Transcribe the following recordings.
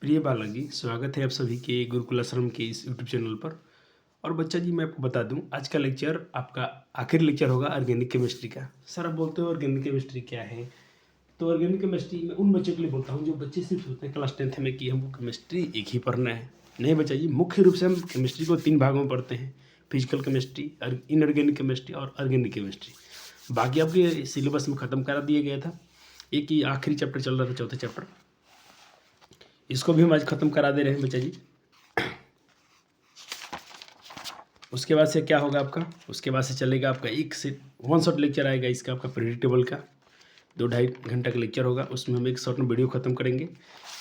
प्रिय बालक जी, स्वागत है आप सभी के गुरुकुल आश्रम के इस यूट्यूब चैनल पर। और बच्चा जी, मैं आपको बता दूं, आज का लेक्चर आपका आखिरी लेक्चर होगा ऑर्गेनिक केमिस्ट्री का। सर आप बोलते हो ऑर्गेनिक केमिस्ट्री क्या है? तो ऑर्गेनिक केमिस्ट्री में उन बच्चों के लिए बोलता हूं जो बच्चे सिर्फ सोचते हैं क्लास 10th में कि हमको केमिस्ट्री एक ही पढ़ना है। नहीं बच्चा जी, मुख्य रूप से हम केमिस्ट्री को 3 भागों में पढ़ते हैं: फिजिकल केमिस्ट्री, इनऑर्गेनिक केमिस्ट्री और ऑर्गेनिक केमिस्ट्री। बाकी आपके सिलेबस में ख़त्म करा दिया गया था। एक ही आखिरी चैप्टर चल रहा था, चौथा चैप्टर, इसको भी हम आज ख़त्म करा दे रहे हैं बच्चा जी। उसके बाद से क्या होगा आपका? उसके बाद से चलेगा आपका एक से 1 शॉट लेक्चर आएगा इसका, आपका प्रेडिक्टेबल का 2-2.5 घंटा का लेक्चर होगा। उसमें हम एक शॉर्ट में वीडियो ख़त्म करेंगे।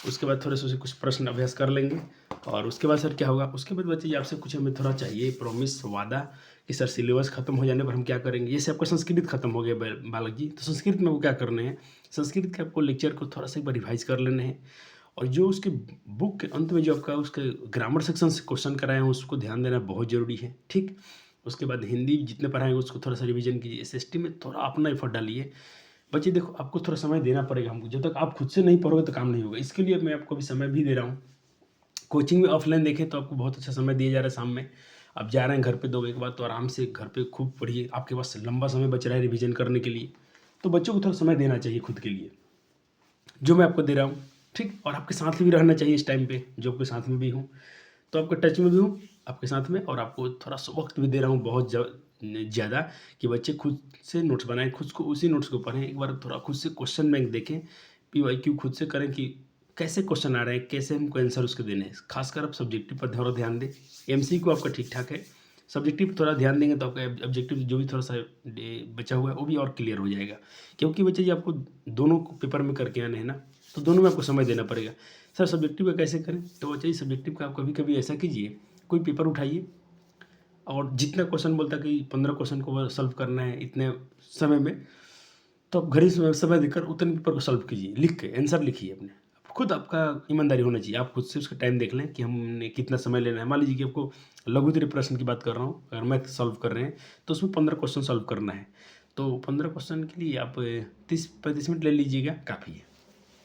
उसके बाद थोड़े से उसे कुछ प्रश्न अभ्यास कर लेंगे। और उसके बाद सर क्या होगा? उसके बाद बच्चे आपसे कुछ हमें थोड़ा चाहिए प्रॉमिस, वादा कि सर सिलेबस ख़त्म हो जाने पर हम क्या करेंगे। जैसे आपका संस्कृत खत्म हो गया बालक जी, तो संस्कृत में वो क्या करने हैं, संस्कृत के आपको लेक्चर को थोड़ा सा एक बार रिवाइज कर लेने हैं। और जो उसके बुक के अंत में जो आपका उसके ग्रामर सेक्शन से क्वेश्चन कराए हैं उसको ध्यान देना बहुत ज़रूरी है, ठीक। उसके बाद हिंदी जितने पढ़ाएंगे उसको थोड़ा सा रिवीजन कीजिए। एसएसटी में थोड़ा अपना एफर्ट डालिए बच्चे। देखो, आपको थोड़ा समय देना पड़ेगा हमको। जब तक आप खुद से नहीं पढ़ोगे तो काम नहीं होगा। इसके लिए मैं आपको भी समय भी दे रहा हूँ। कोचिंग में ऑफलाइन देखें तो आपको बहुत अच्छा समय दिया जा रहा है। शाम में आप जा रहे हैं घर पे 2 बजे के बाद, तो आराम से घर पे खूब पढ़िए। आपके पास लंबा समय बच रहा है रिवीजन करने के लिए, तो बच्चों को थोड़ा समय देना चाहिए खुद के लिए, जो मैं आपको दे रहा हूँ, ठीक। और आपके साथ भी रहना चाहिए इस टाइम पे, जो आपके साथ में भी हूँ, तो आपके टच में भी हूँ आपके साथ में। और आपको थोड़ा सा वक्त भी दे रहा हूँ बहुत ज़्यादा, कि बच्चे खुद से नोट्स बनाएं, खुद को उसी नोट्स को पढ़ें। एक बार थोड़ा खुद से क्वेश्चन बैंक देखें, PYQ खुद से करें कि कैसे क्वेश्चन आ रहे हैं, कैसे हमको आंसर उसके देने हैं। खासकर आप सब्जेक्टिव पर थोड़ा ध्यान दें। MCQ आपका ठीक ठाक है, सब्जेक्टिव पर थोड़ा ध्यान देंगे तो आपका ऑब्जेक्टिव जो भी थोड़ा सा बचा हुआ है वो भी और क्लियर हो जाएगा। क्योंकि बच्चे जी आपको दोनों पेपर में करके आने हैं ना, तो दोनों में आपको समय देना पड़ेगा। सर सब्जेक्टिव का कैसे करें? तो बच्चे सब्जेक्टिव का आप कभी कभी ऐसा कीजिए, कोई पेपर उठाइए और जितना क्वेश्चन बोलता है कि 15 क्वेश्चन को सॉल्व करना है इतने समय में, तो आप घर ही समय देकर उतने पेपर को सॉल्व कीजिए। लिख के आंसर लिखिए अपने खुद। आपका ईमानदारी होना चाहिए। आप खुद से उसका टाइम देख लें कि हमने कितना समय लेना है। मान लीजिए कि आपको लघुत्तरीय प्रश्न की बात कर रहा हूँ, अगर मैथ सॉल्व कर रहे हैं तो उसमें 15 क्वेश्चन सॉल्व करना है। तो 15 क्वेश्चन के लिए आप 30-35 मिनट ले लीजिएगा, काफ़ी है।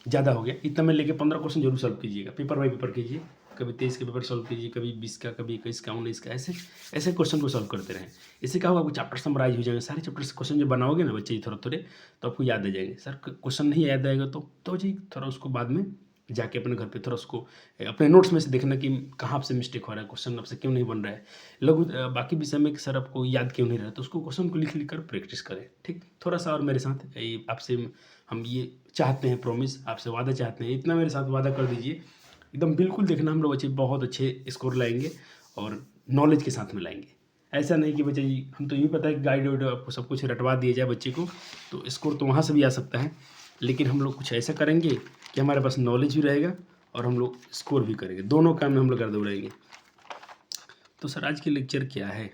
ज़्यादा हो गया, इतना में लेके 15 क्वेश्चन जरूर सॉल्व कीजिएगा। पेपर बाई पेपर कीजिए, कभी 23 के पेपर सॉल्व कीजिए, कभी 20 का, कभी 21 का, 19 का, ऐसे ऐसे क्वेश्चन को सॉल्व करते रहें। इससे क्या होगा, आपको चैप्टर समराइज हो जाएंगे। सारे चैप्टर से क्वेश्चन जब बनाओगे ना बच्चे थोड़े थोड़े, तो आपको याद आ जाएंगे। सर क्वेश्चन नहीं याद आएगा तो जी थोड़ा उसको बाद में जाके अपने घर पे थोड़ा उसको अपने नोट्स में से देखना कि कहाँ आपसे मिस्टेक हो रहा है, क्वेश्चन आपसे क्यों नहीं बन रहा है। बाकी विषय में सर आपको याद क्यों नहीं रहा, तो उसको क्वेश्चन को लिख लिख कर प्रैक्टिस करें, ठीक। थोड़ा सा और मेरे साथ आपसे हम ये चाहते हैं, प्रॉमिस आपसे वादा चाहते हैं, इतना मेरे साथ वादा कर दीजिए। एकदम बिल्कुल देखना, हम लोग बच्चे बहुत अच्छे स्कोर लाएंगे और नॉलेज के साथ में लाएंगे। ऐसा नहीं कि बच्चे जी, हम तो यूँ पता है कि गाइड वाइड आपको सब कुछ रटवा दिया जाए बच्चे को, तो स्कोर तो वहाँ से भी आ सकता है। लेकिन हम लोग कुछ ऐसा करेंगे कि हमारे पास नॉलेज भी रहेगा और हम लोग स्कोर भी करेंगे। दोनों काम में हम लोग कर दौड़ाएंगे। तो सर आज के लेक्चर क्या है,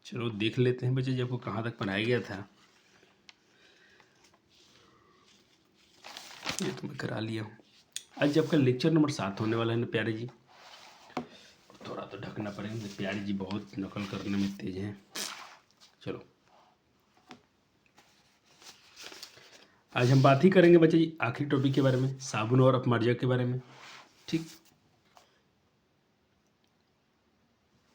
चलो देख लेते हैं बच्चे जी, आपको कहाँ तक पढ़ाया गया था। ये तो मैं करा लिया हूँ। आज आपका लेक्चर नंबर 7 होने वाला है ना प्यारे जी। थोड़ा तो ढकना पड़ेगा, प्यारे जी बहुत नकल करने में तेज हैं। चलो आज हम बात ही करेंगे बच्चे जी आखिरी टॉपिक के बारे में, साबुन और अपमार्जक के बारे में, ठीक।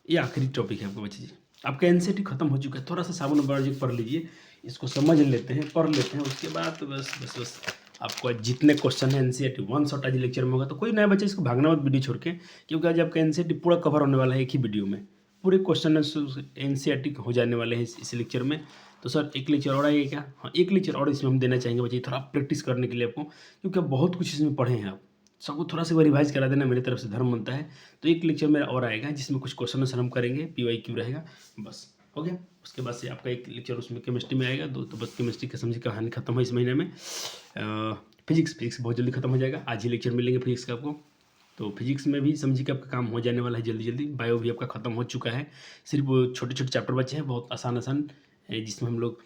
ये आखिरी टॉपिक है आपको बच्चे जी। आपका एनसीईआरटी खत्म हो चुका है। थोड़ा सा साबुन अपमार्जक पढ़ लीजिए, इसको समझ लेते हैं, पढ़ लेते हैं। उसके बाद तो बस आपको जितने क्वेश्चन है एनसीईआरटी 1 शॉट आज लेक्चर में होगा। तो कोई नया बच्चा इसको भागना मत वीडियो छोड़ के, क्योंकि आज आपका एनसीईआरटी पूरा कवर होने वाला है एक ही वीडियो में। पूरे क्वेश्चन एनसीईआरटी हो जाने वाले हैं इस लेक्चर में। तो सर एक लेक्चर और आएगा क्या? हाँ, एक लेक्चर और इसमें हम देना चाहेंगे बच्चे, थोड़ा प्रैक्टिस करने के लिए आपको, क्योंकि आप बहुत कुछ इसमें पढ़े हैं। आप सबको थोड़ा सा रिवाइज करा देना, मेरी तरफ से धर्म बनता है। तो एक लेक्चर मेरा और आएगा जिसमें कुछ क्वेश्चन आंसर हम करेंगे, PYQ रहेगा, बस हो गया। उसके बाद से आपका एक लेक्चर उसमें केमिस्ट्री में आएगा, तो बस केमिस्ट्री का समझी कहानी खत्म है इस महीने में। फिजिक्स बहुत जल्दी खत्म हो जाएगा। आज ही लेक्चर मिलेंगे फिजिक्स का आपको। तो फिजिक्स में भी समझिए कि आपका काम हो जाने वाला है जल्दी जल्दी। बायो भी आपका खत्म हो चुका है, सिर्फ छोटे छोटे चैप्टर बचे हैं, बहुत आसान जिसमें हम लोग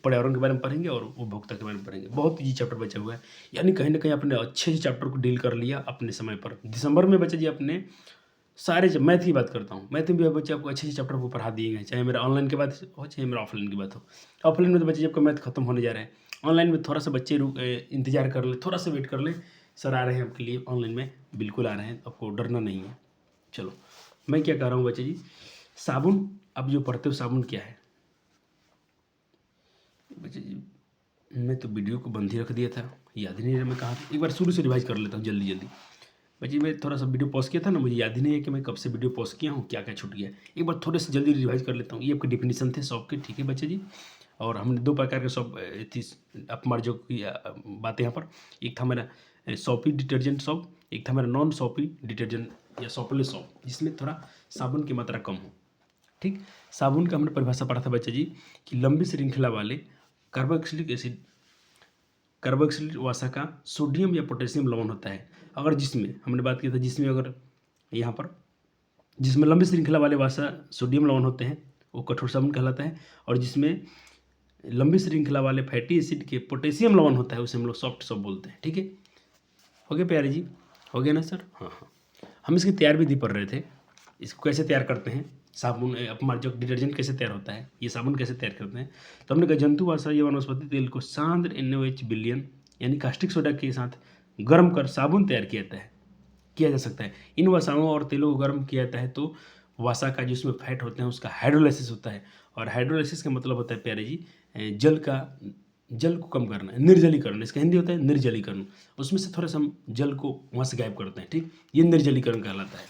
पर्यावरण के बारे में पढ़ेंगे और उपभोक्ता के बारे में पढ़ेंगे। बहुत ईजी चैप्टर बचा हुआ है, यानी कहीं ना कहीं आपने अच्छे से चैप्टर को डील कर लिया अपने समय पर। दिसंबर में बच्चे जी अपने सारे, जब मैथ की बात करता हूँ, मैथ में भी बच्चे आपको अच्छे से चैप्टर को पढ़ा दिए गए, चाहे मेरा ऑनलाइन की बात हो चाहे मेरा ऑफलाइन की बात हो। ऑफलाइन में तो बच्चे आपका मैथ खत्म होने जा रहा है, ऑनलाइन में थोड़ा सा बच्चे इंतजार कर ले, थोड़ा सा वेट कर ले, सर आ रहे हैं आपके लिए ऑनलाइन में, बिल्कुल आ रहे हैं, आपको डरना नहीं है। चलो मैं क्या कह रहा हूँ बच्चे जी, साबुन अब जो पढ़ते हो साबुन क्या है बच्चे जी? मैं तो वीडियो को बंद ही रख दिया था, याद ही नहीं रहा मैं कहाँ, एक बार शुरू से रिवाइज कर लेता हूँ जल्दी जल्दी। बच्चे मैं थोड़ा सा वीडियो पॉज किया था ना, मुझे याद ही नहीं है कि मैं कब से वीडियो पॉज किया हूँ, क्या क्या छूट गया। एक बार थोड़े से जल्दी रिवाइज कर लेता हूँ। ये आपके डिफिनीसन थे सॉप के, ठीक है बच्चे जी। और हमने दो प्रकार के सॉप थी अपमार्जो की बातें यहाँ पर। एक था मेरा सॉपी डिटर्जेंट सॉप, एक था मेरा नॉन सॉपी डिटर्जेंट या सॉपलेस सॉप, जिसमें थोड़ा साबुन की मात्रा कम हो। ठीक, साबुन का हमने परिभाषा पढ़ा था बच्चे जी कि लंबी श्रृंखला वाले कार्बोक्सिलिक एसिड, कार्बोक्सिलिक वसा का सोडियम या पोटेशियम लवण होता है। अगर जिसमें हमने बात की था, जिसमें अगर यहाँ पर जिसमें लंबी श्रृंखला वाले वसा सोडियम लवण होते हैं वो कठोर साबुन कहलाता है, और जिसमें लंबी श्रृंखला वाले फैटी एसिड के पोटेशियम लवण होता है उसे हम लोग सॉफ्ट सॉप बोलते हैं। ठीक है, हो गया प्यारे जी, हो गया ना सर? हाँ हाँ, हम इसकी तैयार विधि पढ़ रहे थे, इसको कैसे तैयार करते हैं, साबुन अपना जो डिटर्जेंट कैसे तैयार होता है, ये साबुन कैसे तैयार करते हैं। तो हमने कहा जंतु वसा या वनस्पति तेल को सांद्र NaOH विलयन यानी कास्टिक सोडा के साथ गर्म कर साबुन तैयार किया जा सकता है। इन वसाओं और तेलों को गर्म किया जाता है तो वसा का जिसमें फैट होते हैं उसका हाइड्रोलाइसिस होता है, और हाइड्रोलाइसिस का मतलब होता है प्यारे जी जल को कम करना, निर्जलीकरण, इसका हिंदी होता है निर्जलीकरण। उसमें से थोड़ा सा हम जल को वहाँ से गायब करते हैं। ठीक, ये निर्जलीकरण कहलाता है,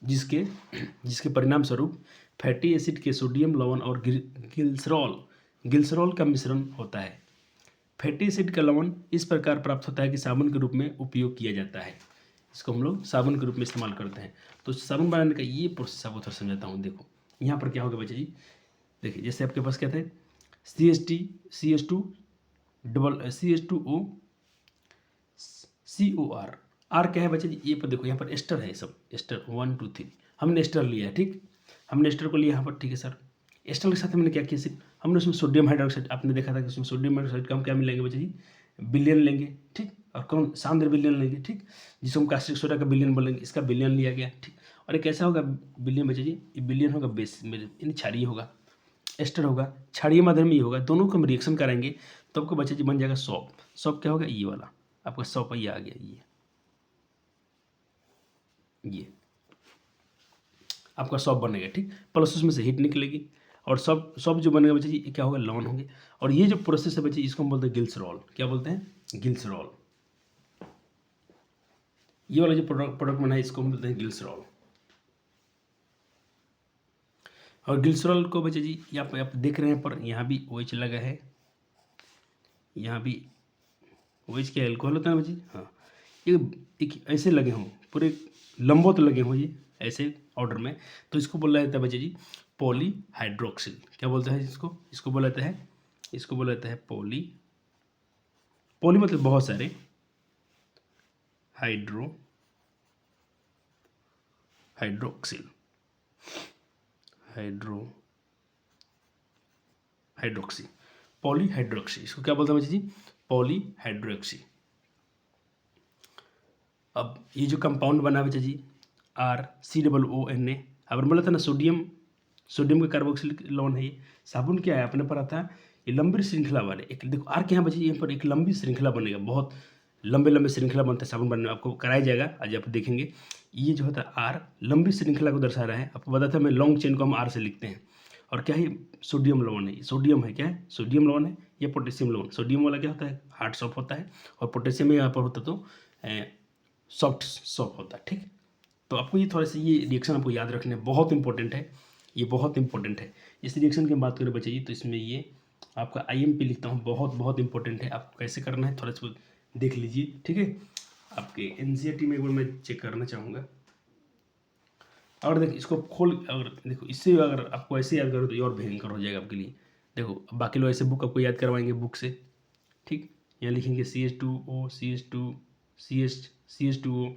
जिसके परिणाम स्वरूप फैटी एसिड के सोडियम लवण और गिल्सरॉल का मिश्रण होता है। फैटी एसिड का लवण इस प्रकार प्राप्त होता है कि साबुन के रूप में उपयोग किया जाता है। इसको हम लोग साबुन के रूप में इस्तेमाल करते हैं। तो साबुन बनाने का ये प्रोसेस आपको थोड़ा समझाता हूँ। देखो यहाँ पर क्या होगा बच्चे जी, देखिए जैसे आपके पास क्या थे CH2O COR, आर क्या है बच्चे जी, ये पर देखो यहाँ पर एस्टर है, सब एस्टर 1 2 3 हमने एस्टर लिया है। ठीक, हमने एस्टर को लिया यहाँ पर, ठीक है सर। एस्टर के साथ हमने क्या किया, सिर्फ हमने उसमें सोडियम हाइड्रोक्साइड, आपने देखा था कि उसमें सोडियम हाइड्रोक्साइड का हम क्या मिलेंगे बच्चे जी, विलयन लेंगे। ठीक, और कौन, सांद्र विलयन लेंगे। ठीक, जिसको हम कास्टिक सोडा का विलयन बोलेंगे, इसका विलयन लिया गया। ठीक, और ये कैसा होगा विलयन बच्चे जी, ये विलयन होगा बेस यानी क्षारीय होगा, एस्टर होगा क्षारीय माध्यम में ये होगा, दोनों को हम रिएक्शन कराएंगे तो आपको बच्चे जी बन जाएगा सॉप। सॉप क्या होगा, ये वाला आपका सॉप ये आ गया, ये आपका सॉप बनेगा। ठीक, प्लस उसमें से हीट निकलेगी और सॉप जो बनेगा बच्चे जी ये क्या होगा, लवण होंगे। और ये जो प्रोसेस है बच्चे इसको हम बोलते हैं गिल्सरॉल। क्या बोलते हैं, गिल्सरॉल। ये वाला जो प्रोडक्ट बना है इसको हम बोलते हैं गिल्सरॉल। और गिल्सरॉल को बच्चे जी यहाँ पे आप देख रहे हैं, पर यहाँ भी OH लगा है, यहाँ भी OH क्या एल्कोहल होता है बच्चे। हाँ, ये एक ऐसे लगे हों, पूरे लंबवत लगे हों ये ऐसे ऑर्डर में, तो इसको बोला जाता है बच्चे जी पॉलीहाइड्रोक्सिल। क्या बोलते हैं इसको, इसको बोला जाता है पॉली मतलब बहुत सारे, हाइड्रोक्सिल हाइड्रोक्सी, पॉलीहाइड्रोक्सी, इसको क्या बोलते हैं बच्चे जी, पॉलीहाइड्रोक्सी। अब ये जो कंपाउंड बना बच्चे जी RCOONA, अब बोला था ना सोडियम का कार्बोक्सिलिक लवण है। ये साबुन क्या है, अपने पढ़ा था, ये लंबी श्रृंखला वाले, एक देखो आर के यहाँ बच्चे यहाँ पर एक लंबी श्रृंखला बनेगा, बहुत लंबे श्रृंखला बनता है साबुन बनने में, आपको कराया जाएगा आज आप देखेंगे। ये जो होता है आर लंबी श्रृंखला को दर्शा रहा है, आपको बताया था मैं लॉन्ग चेन को हम आर से लिखते हैं। और क्या है, सोडियम लवण है, सोडियम है, क्या है, सोडियम लवण है। ये पोटेशियम लवण, सोडियम वाला क्या होता है हार्ड सॉफ्ट होता है, और पोटेशियम यहाँ पर होता तो सॉफ्ट सॉफ्ट होता है। ठीक, तो आपको ये थोड़ा सा ये रिएक्शन आपको याद रखने बहुत इंपॉर्टेंट है, ये बहुत इंपॉर्टेंट है। इस रिएक्शन की बात करें बच्चे जी तो इसमें ये आपका IMP लिखता हूँ, बहुत इंपॉर्टेंट है। आपको कैसे करना है थोड़ा सा देख लीजिए। ठीक है, आपके NCERT में एक बार मैं चेक करना चाहूँगा। और देखो इसको खोल, अगर देखो इससे अगर आपको ऐसे याद करो तो ये और भयंकर हो जाएगा आपके लिए। देखो बाकी लोग ऐसे बुक आपको याद करवाएंगे बुक से। ठीक, यहाँ लिखेंगे CH2O CH2O,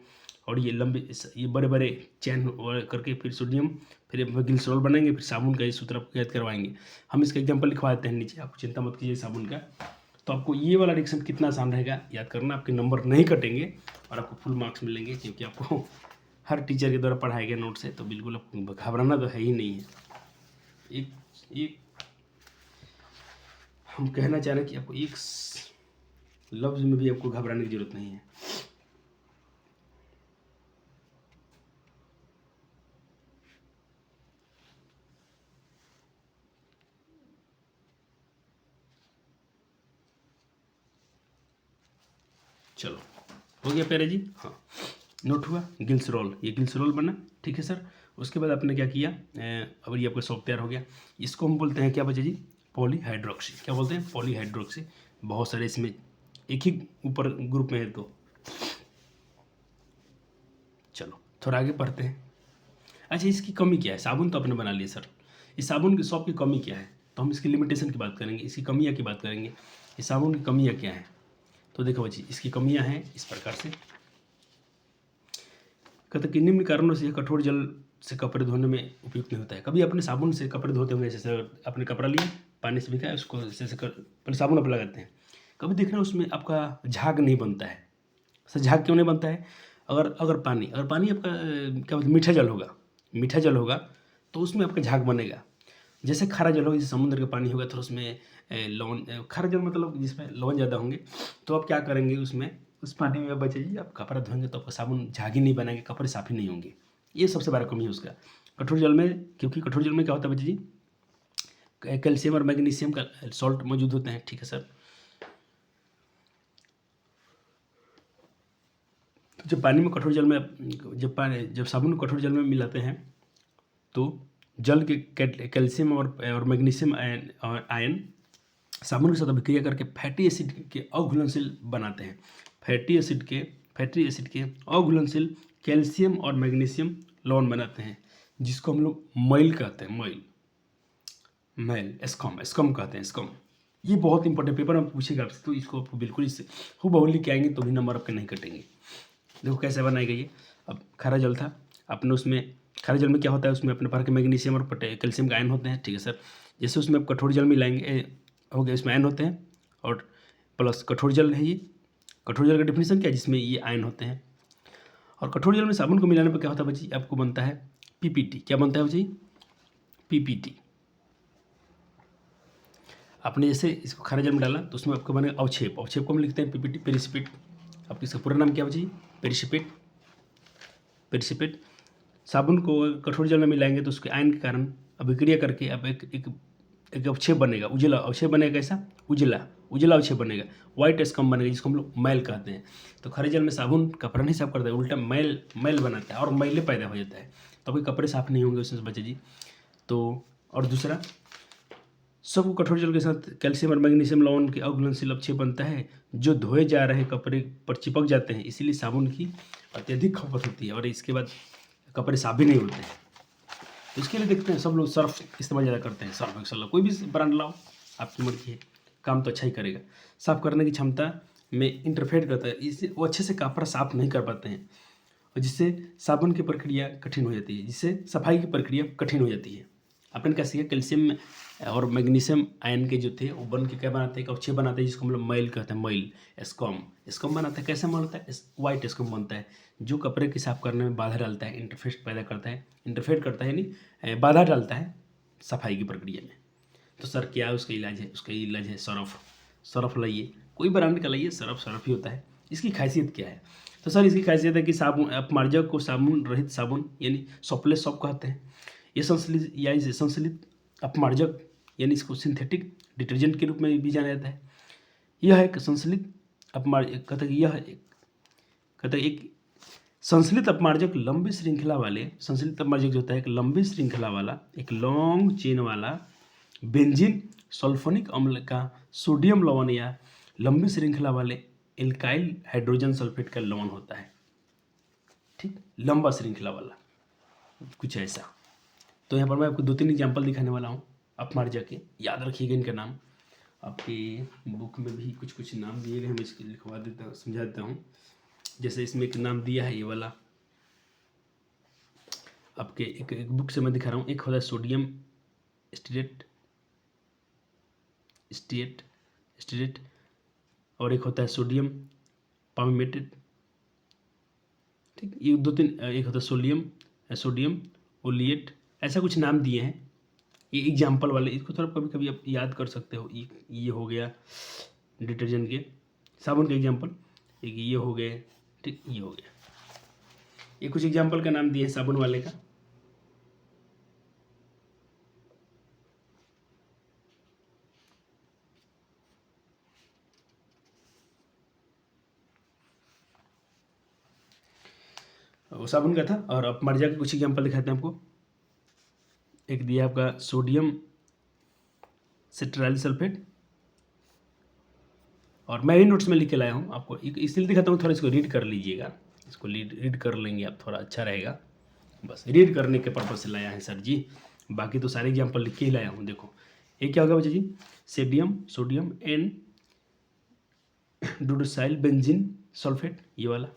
और ये लंबे ये बड़े चैन करके फिर सोडियम, फिर गिल्सरॉल बनाएंगे, फिर साबुन का ये सूत्र आपको याद करवाएंगे। हम इसका एग्जांपल लिखवा देते हैं नीचे, आपको चिंता मत कीजिए साबुन का। तो आपको ये वाला रिएक्शन कितना आसान रहेगा याद करना, आपके नंबर नहीं कटेंगे और आपको फुल मार्क्स मिलेंगे, क्योंकि आपको हर टीचर के द्वारा पढ़ाए गए नोट से, तो बिल्कुल आपको घबराना तो है ही नहीं है। एक हम कहना चाह रहे हैं कि आपको एक लफ्ज़ में भी आपको घबराने की जरूरत नहीं है। चलो हो गया प्यारे जी। हाँ, नोट हुआ ग्लिसरॉल, ये ग्लिसरॉल बना, ठीक है सर। उसके बाद आपने क्या किया, अब ये आपका सॉल्व तैयार हो गया। इसको हम बोलते हैं क्या बच्चे जी, पॉलीहाइड्रोक्सी। क्या बोलते हैं, पॉलीहाइड्रोक्सी। बहुत सारे इसमें एक ही ऊपर ग्रुप में है तो। चलो थोड़ा आगे पढ़ते हैं। अच्छा, इसकी कमी क्या है, साबुन तो आपने बना लिया सर, इस साबुन की सॉप की कमी क्या है, तो हम इसकी लिमिटेशन की बात करेंगे, इसकी कमियाँ की बात करेंगे, इस साबुन की कमियाँ क्या हैं। तो देखो बच्ची, इसकी कमियाँ हैं इस प्रकार से। कहते कि निम्न कारणों से यह कठोर जल से कपड़े धोने में उपयुक्त नहीं होता है। कभी अपने साबुन से कपड़े धोते होंगे, जैसे आपने कपड़ा लिया, पानी से भिगाया, उसको जैसे पहले साबुन आप लगाते हैं, कभी देखना उसमें आपका झाग नहीं बनता है। सर झाग क्यों नहीं बनता है, अगर पानी आपका क्या बोलते मीठा जल होगा, मीठा जल होगा तो उसमें आपका झाग बनेगा। जैसे खारा जल होगा, जैसे समुद्र का पानी होगा तो उसमें लवण, खारा जल मतलब जिसमें लवण ज़्यादा होंगे, तो आप क्या करेंगे उसमें, उस पानी में बचे जी आप कपड़ा धोएंगे तो आपका साबुन झाग ही नहीं बनाएंगे, कपड़े साफ ही नहीं होंगे। ये सबसे बड़ा कमी है उसका कठोर जल में। क्योंकि कठोर जल में क्या होता है बच्चे जी, कैल्शियम और मैग्नीशियम का सॉल्ट मौजूद होते हैं, ठीक है सर। तो जब पानी में कठोर जल में जब साबुन कठोर जल में मिलाते हैं तो जल के कैल्शियम और मैग्नीशियम आयन साबुन के साथ अभिक्रिया करके फैटी एसिड के अघुलनशील बनाते हैं। फैटी एसिड के अघुलनशील कैल्शियम और मैग्नीशियम लवण बनाते हैं, जिसको हम लोग मैल कहते हैं। मैल एस्कॉम कहते हैं, एस्कॉम। ये बहुत इंपॉर्टेंट पेपर में पूछेगा आपसे, तो इसको आपको बिल्कुल इससे हूबहू लिख के आएंगे तो भी नंबर आपके नहीं कटेंगे। देखो कैसे बनाई गई है। अब खारा जल था, आपने उसमें खारे जल में क्या होता है, उसमें अपने पार के मैग्नीशियम और कैल्शियम का आयन होते हैं, ठीक है सर। जैसे उसमें आप कठोर जल मिलाएंगे, हो गया, इसमें आयन होते हैं और प्लस कठोर जल है ये। कठोर जल का डिफिनीशन क्या है, जिसमें ये आयन होते हैं। और कठोर जल में साबुन को मिलाने पर क्या होता है बच्ची, आपको बनता है पीपीटी। क्या बनता है बच्ची, पीपीटी। आपने जैसे इसको खारे जल में डाला तो उसमें आपको बनेगा अवक्षेप। अवक्षेप को हम लिखते हैं पीपीटी, पेरिसिपिट। अब इसका पूरा नाम क्या बच्ची, पेरिसिपिट। पेरिसिपिट। साबुन को कठोर जल में मिलाएंगे तो उसके आयन के कारण अभिक्रिया करके अब एक अवक्षेप बनेगा, उजला अवक्षेप बनेगा। कैसा, उजला अवक्षेप बनेगा, व्हाइट एस्कम बनेगा, जिसको हम लोग मैल कहते हैं। तो खारे जल में साबुन कपड़ा नहीं साफ करता है, उल्टा मैल बनाता है और मैले पैदा हो जाता है, तो कोई कपड़े साफ नहीं होंगे उसमें बच्चे जी। तो और दूसरा, सब कठोर जल के साथ कैल्शियम और मैग्नीशियम लवण के अघुलनशील अवक्षेप बनता है, जो धोए जा रहे कपड़े पर चिपक जाते हैं। इसीलिए साबुन की अत्यधिक खपत होती है और इसके बाद कपड़े साफ भी नहीं होते हैं। तो इसके लिए देखते हैं सब लोग सर्फ इस्तेमाल ज़्यादा करते हैं। सर्फ एक्सेल कोई भी ब्रांड लाओ, आपकी मर्जी है, काम तो अच्छा ही करेगा। साफ करने की क्षमता में इंटरफेयर करता है, इससे वो अच्छे से कपड़ा साफ नहीं कर पाते हैं और जिससे साबुन की प्रक्रिया कठिन हो जाती है, जिससे सफाई की प्रक्रिया कठिन हो जाती है। अपन क्या सीखा, कैल्शियम और मैग्नीशियम आयन के जो थे वो बन के क्या बनाते हैं, एक अवक्षेप बनाते हैं, जिसको हम लोग मैल कहते हैं। मैल एस्कॉम बनाता है। कैसे मैल होता है, वाइट एस्कॉम बनता है, जो कपड़े की साफ करने में बाधा डालता है, इंटरफेस पैदा करता है, इंटरफेयर करता है, यानी बाधा डालता है सफाई की प्रक्रिया में। तो सर क्या है उसका इलाज है, उसका इलाज है सरफ लाइए, कोई ब्रांड का लाइए, सरफ ही होता है। इसकी खासियत क्या है, तो सर इसकी खासियत है कि साबुन अपमार्जक को साबुन रहित साबुन यानी सॉपलेस सॉप कहते हैं। ये संश्लेषित अपमार्जक यानी इसको सिंथेटिक डिटर्जेंट के रूप में भी जाना जाता है। यह एक संश्लित अपमार्जक कहते एक संश्लित अपमार्जक लंबी श्रृंखला वाले, संश्लित अपमार्जक जो होता है एक लंबी श्रृंखला वाला, एक लॉन्ग चेन वाला बेंजीन सल्फोनिक अम्ल का सोडियम लवण या लंबी श्रृंखला वाले एल्काइल हाइड्रोजन सल्फेट का लवण होता है। ठीक, लंबा श्रृंखला वाला कुछ ऐसा। तो यहाँ पर मैं आपको 2-3 एग्जाम्पल दिखाने वाला हूँ अपमार्जक के, याद रखिएगा इनका नाम। आपके बुक में भी कुछ कुछ नाम दिए गए हैं, मैं इसके लिखवा देता हूँ, समझा देता हूँ। जैसे इसमें एक नाम दिया है ये वाला, आपके एक बुक से मैं दिखा रहा हूँ। एक होता है सोडियम स्टेट और एक होता है सोडियम पामेटेट। ठीक, ये 2-3, एक होता है सोडियम ओलिएट, ऐसा कुछ नाम दिए हैं। ये एग्जाम्पल वाले, इसको थोड़ा कभी कभी आप याद कर सकते हो। ये हो गया डिटर्जेंट के, साबुन के एग्जाम्पल, एक ये हो गए। ठीक, ये हो गया, ये कुछ एग्जाम्पल का नाम दिए हैं साबुन वाले का। वो साबुन का था। और अब मर्जा के कुछ एग्जाम्पल दिखाते हैं आपको। एक दिया आपका सोडियम सिट्राइल सल्फेट, और मैं भी नोट्स में लिख के लाया हूँ आपको, इसलिए दिखाता हूँ, थोड़ा इसको रीड कर लीजिएगा। इसको रीड कर लेंगे आप, थोड़ा अच्छा रहेगा। बस रीड करने के पर्पज से लाया है सर जी, बाकी तो सारे एग्जाम्पल लिख के ही लाया हूँ। देखो ये क्या होगा बच्चा जी, सोडियम एन डूडोसाइल बेंजीन सल्फेट, ये वाला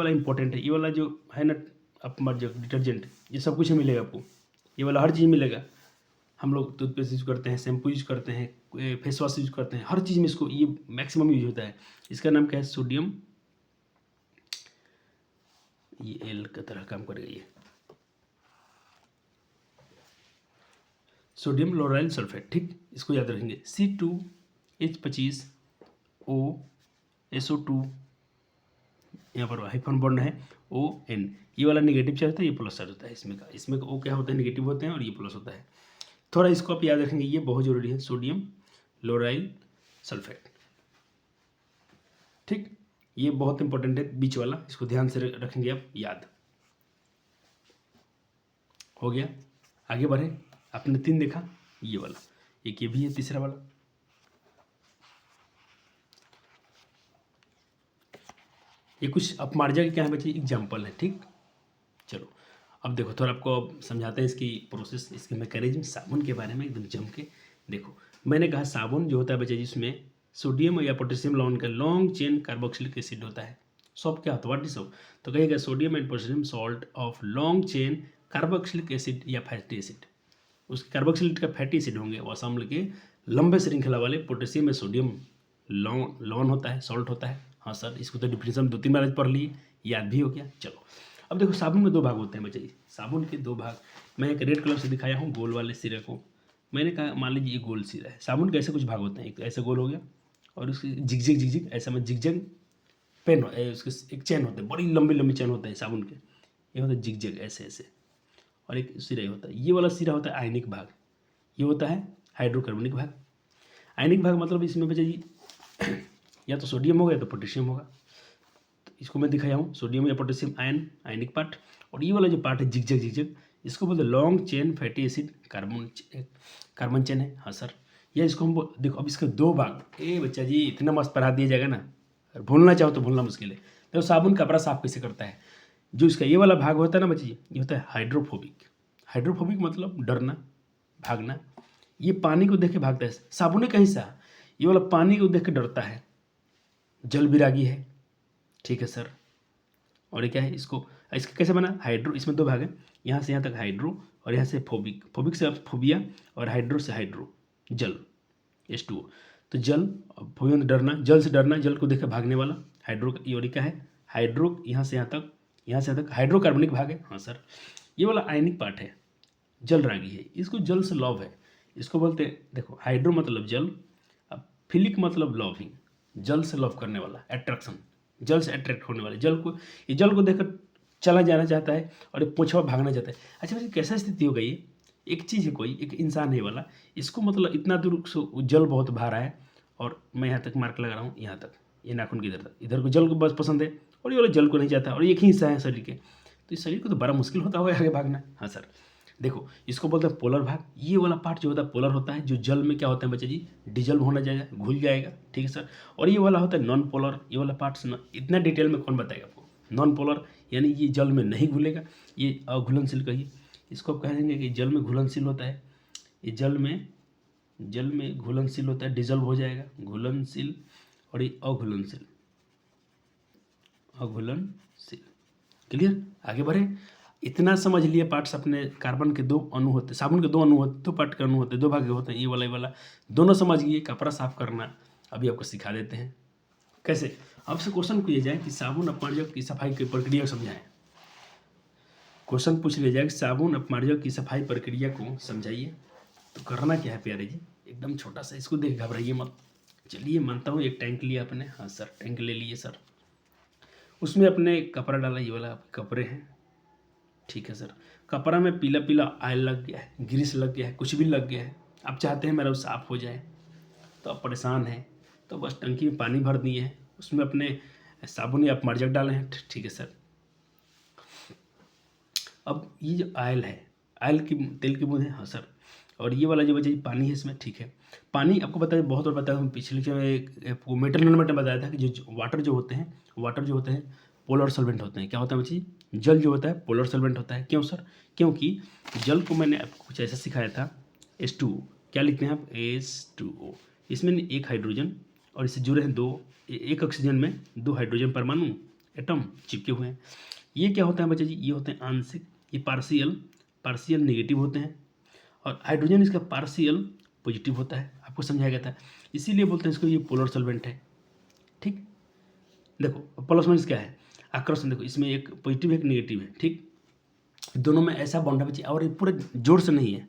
इंपॉर्टेंट है। ये वाला जो है ना अपना जो डिटर्जेंट, ये सब कुछ मिलेगा आपको, ये वाला हर चीज़ मिलेगा। हम लोग टूथपेस्ट यूज करते हैं, शैम्पू यूज करते हैं, फेस वॉश यूज करते हैं, हर चीज़ में इसको ये मैक्सिमम यूज होता है। इसका नाम क्या है, सोडियम, ये एल का तरह काम करेगा, ये सोडियम लोराइल सल्फेट, ठीक, इसको याद रखेंगे। C2H25O यहाँ पर हाइफन बॉन्ड है ON, ये वाला नेगेटिव चार्ज होता है, ये प्लस चार्ज होता है। इसमें का O क्या होता है, नेगेटिव होते हैं, और ये प्लस होता है। थोड़ा इसको आप याद रखेंगे, ये बहुत जरूरी है, सोडियम लोराइल सल्फेट, ठीक, ये बहुत इंपॉर्टेंट है बीच वाला, इसको ध्यान से रखेंगे आप याद। हो गया, आगे बढ़े। आपने 3 देखा, ये वाला, एक ये भी है तीसरा वाला। ये कुछ अपमार्जा के क्या है बच्चे, एग्जाम्पल है, ठीक। चलो अब देखो, थोड़ा आपको अब समझाते हैं इसकी प्रोसेस, इसके मैकेनिज्म, साबुन के बारे में एकदम जम के। देखो मैंने कहा साबुन जो होता है बच्चे, जिसमें सोडियम या पोटेशियम लॉन्ग का लॉन्ग चेन कार्बोक्सिलिक एसिड होता है। सॉप क्या होता है, व्हाट इज सॉप, तो कहेगा sodium and potassium salt of long chain carboxylic acid या फैटी एसिड। उस कार्बोक्सिलिक का फैटी एसिड होंगे, वो अम्ल के लंबे श्रृंखला वाले, पोटेशियम में सोडियम लॉन होता है, सॉल्ट होता है। हाँ सर, इसको तो डिफिनेशन 2-3 बार पढ़ लिए, याद भी हो गया। चलो अब देखो, साबुन में 2 भाग होते हैं बच्चे, साबुन के 2 भाग। मैं एक रेड कलर से दिखाया हूँ गोल वाले सिरे को। मैंने कहा मान लीजिए ये गोल सिरा है, साबुन के ऐसे कुछ भाग होते हैं, एक तो ऐसे गोल हो गया, और उसकी जिग ऐसा में जिग पेन उसके एक चैन होते हैं, बड़ी लंबी चैन होते हैं साबुन के, ये होता है जिग ऐसे, और एक सिरा होता है, ये वाला सिरा होता है आयनिक भाग, ये होता है हाइड्रोकार्बनिक भाग। आयनिक भाग मतलब इसमें बच्चे जी या तो सोडियम होगा या तो पोटेशियम होगा। तो इसको मैं दिखाया हूँ, सोडियम या पोटेशियम आयनिक पार्ट, और ये वाला जो पार्ट है जिग इसको बोलते हैं long chain fatty acid carbon chain है। हाँ सर, या इसको हम देखो, अब इसके 2 भाग, बच्चा जी इतना मस्त पढ़ा दिया जाएगा ना, भूलना चाहो तो भूलना मुश्किल है। देखो साबुन कपड़ा साफ कैसे करता है, जो इसका ये वाला भाग होता है ना बच्चे, ये होता है हाइड्रोफोबिक मतलब डरना, भागना। ये पानी को देख के भागता है, साबुन है कहीं सा, ये वाला पानी को देख के डरता है, जल विरागी है, ठीक है सर। और ये क्या है, इसका कैसे बना, हाइड्रो, इसमें 2 भाग हैं, यहाँ से यहाँ तक हाइड्रो, और यहाँ से फोबिक से फोबिया, और हाइड्रो से हाइड्रो, जल H2O। तो जल, फोबिया में डरना, जल से डरना, जल को देख के भागने वाला हाइड्रो। ये क्या है, हाइड्रो, यहाँ से यहाँ तक हाइड्रोकार्बनिक भाग है। हाँ सर, ये वाला आयनिक पार्ट है, जल रागी है, इसको जल से लव है, इसको बोलते हैं, देखो हाइड्रो मतलब जल, अब फिलिक मतलब लविंग, जल से लव करने वाला, अट्रैक्शन, जल से अट्रैक्ट होने वाले, ये जल को देखकर चला जाना चाहता है, और ये पूछवा भागना चाहता है। अच्छा भाई, कैसा स्थिति हो गई है, एक चीज़ है, कोई एक इंसान है वाला, इसको मतलब इतना दूर जल बहुत भा रहा है, और मैं यहाँ तक मार्क लगा रहा हूँ, यहाँ तक, ये नाखून की इधर तक, इधर को जल को बस पसंद है, और ये वाला जल को नहीं चाहता, और एक ही हिस्सा है शरीर के, तो इस शरीर को तो बड़ा मुश्किल होता होगा आगे भागना। हाँ सर, देखो इसको बोलते हैं पोलर भाग, ये वाला पार्ट जो होता है पोलर होता है, जो जल में क्या होता है बच्चे जी, डिजल्व होना जाएगा, घुल जाएगा, ठीक है सर। और ये वाला होता है नॉन पोलर, ये वाला पार्ट इतना डिटेल में कौन बताएगा आपको, नॉन पोलर यानी ये जल में नहीं घुलेगा, ये अघुलनशील कहिए, इसको आप कह देंगे कि जल में घुलनशील होता है, ये जल में घुलनशील होता है, डिजल्व हो जाएगा, घुलनशील, और ये अघुलनशील, क्लियर, आगे बढ़े। इतना समझ लिए पार्ट्स अपने, कार्बन के 2 अणु होते, साबुन के 2 अणु होते, 2 पार्ट के अणु होते, 2 भाग होते हैं, ये वाला दोनों समझ गए। कपड़ा साफ करना अभी आपको सिखा देते हैं कैसे। आपसे क्वेश्चन पूछा जाए कि साबुन अपमार्जक की सफाई की प्रक्रिया समझाएं, क्वेश्चन पूछ लिया जाए कि साबुन अपमार्जक की सफाई प्रक्रिया को समझाइए, तो करना क्या है प्यारे जी, एकदम छोटा सा, इसको देख घबराइए मत। चलिए मानता हूँ एक टैंक लिया आपने, हाँ सर टैंक ले लिए सर, उसमें अपने कपड़ा डाला, ये वाला कपड़े हैं, ठीक है सर। कपड़ा में पीला ऑयल लग गया है, ग्रीस लग गया है, कुछ भी लग गया है, आप चाहते हैं मेरा साफ़ हो जाए, तो आप परेशान हैं, तो बस टंकी में पानी भर दिए हैं, उसमें अपने साबुन या अपमार्जक डाले हैं, ठीक है सर। अब ये जो आयल है, आयल की तेल की बूंद है, हाँ सर। और ये वाला जो बचा ये पानी है इसमें, ठीक है। पानी आपको पता है, बहुत बार बताया हूँ पिछले लेक्चर में, एक मेटल नॉनमेटल में बताया था कि जो वाटर जो होते हैं पोलर सॉल्वेंट होते हैं। क्या होता है बच्ची? जल जो होता है पोलर सॉल्वेंट होता है। क्यों सर? क्योंकि जल को मैंने आपको कुछ ऐसा सिखाया था, H2O। क्या लिखते हैं आप? H2O। इसमें एक हाइड्रोजन और इससे जुड़े हैं एक ऑक्सीजन में 2 हाइड्रोजन परमाणु एटम चिपके हुए हैं। ये क्या होता है बच्चा जी? ये होते हैं आंशिक, ये पार्शियल नेगेटिव होते हैं, और हाइड्रोजन इसका पार्शियल पॉजिटिव होता है। आपको समझाया गया था, इसीलिए बोलते हैं इसको ये पोलर सॉल्वेंट है। ठीक, देखो प्लस माइनस क्या है? आकर्षण। देखो इसमें एक पॉजिटिव है एक नेगेटिव है, ठीक। दोनों में ऐसा बॉन्ड है बच्चे, और ये पूरे जोर से नहीं है,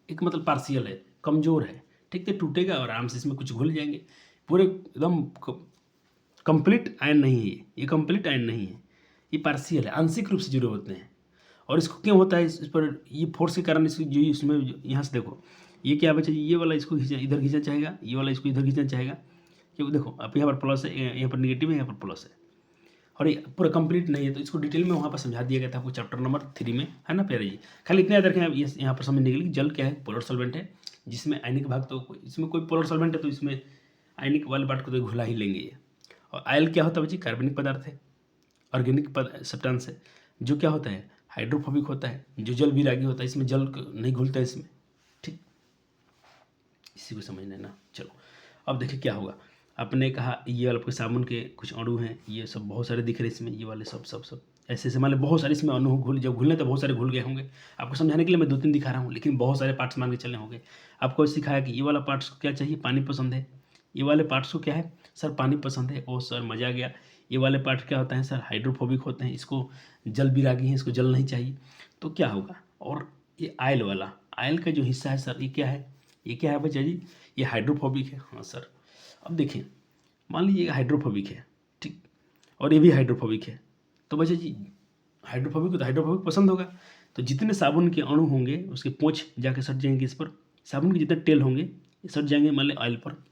एक मतलब पार्शियल है, कमज़ोर है, ठीक। तो टूटेगा और आराम से इसमें कुछ घुल जाएंगे। पूरे एकदम कंप्लीट आयन नहीं है ये कंप्लीट आयन नहीं है, ये पार्शियल है, आंशिक रूप से जुड़े होते हैं। और इसको क्यों होता है? इस पर ये फोर्स के कारण इसको जो इसमें यहाँ से देखो ये क्या बच्चा, ये वाला इसको इधर खींचना चाहेगा, ये वाला इसको इधर खींचना चाहेगा। क्योंकि देखो अब यहाँ पर प्लस है, यहाँ पर निगेटिव है, यहाँ पर प्लस है, और ये पूरा कंप्लीट नहीं है। तो इसको डिटेल में वहाँ पर समझा दिया गया था आपको चैप्टर नंबर 3 में, है ना प्यारे जी। खाली इतना याद रखें यहाँ पर समझने के लिए, जल क्या है? पोलर सॉल्वेंट है, जिसमें आयनिक भाग तो इसमें कोई पोलर सॉल्वेंट है तो इसमें आयनिक वाले पार्ट को तो घुला ही लेंगे ये। और आयल क्या होता है बच्ची? कार्बनिक पदार्थ है, ऑर्गेनिक सब्सटेंस है, जो क्या होता है? हाइड्रोफोबिक होता है, जो जल विरागी होता है, इसमें जल नहीं घुलता है इसमें, ठीक। इसी को समझना है ना। चलो अब देखिए क्या होगा। आपने कहा ये वाले आपके साबुन के कुछ अणु हैं, ये सब बहुत सारे दिख रहे हैं इसमें, ये वाले सब सब सब ऐसे ऐसे मान लो बहुत सारे इसमें अणु जब घुलने तो बहुत सारे घुल गए होंगे। आपको समझाने के लिए मैं 2-3 दिखा रहा हूँ, लेकिन बहुत सारे पार्ट्स मान के चलने होंगे। आपको सिखाया कि ये वाला पार्ट्स को क्या चाहिए? पानी पसंद है। ये वाले पार्ट्स को क्या है? सर पानी पसंद है। ओ सर मज़ा आ गया। ये वाले पार्ट क्या होता है सर? हाइड्रोफोबिक होते हैं, इसको जल विरागी है, इसको जल नहीं चाहिए। तो क्या होगा? और ये आयल वाला, आयल का जो हिस्सा है सर, ये क्या है? ये क्या है बच्चा जी? ये हाइड्रोफोबिक है, हाँ सर। अब देखिए मान लीजिए हाइड्रोफोबिक है, ठीक, और ये भी हाइड्रोफोबिक है, तो बच्चा जी हाइड्रोफोबिक को तो हाइड्रोफोबिक पसंद होगा। तो जितने साबुन के अणु होंगे उसके पोंछ जाके सट जाएंगे इस पर, साबुन के जितने टेल होंगे ये सट जाएंगे मान ली ऑयल पर,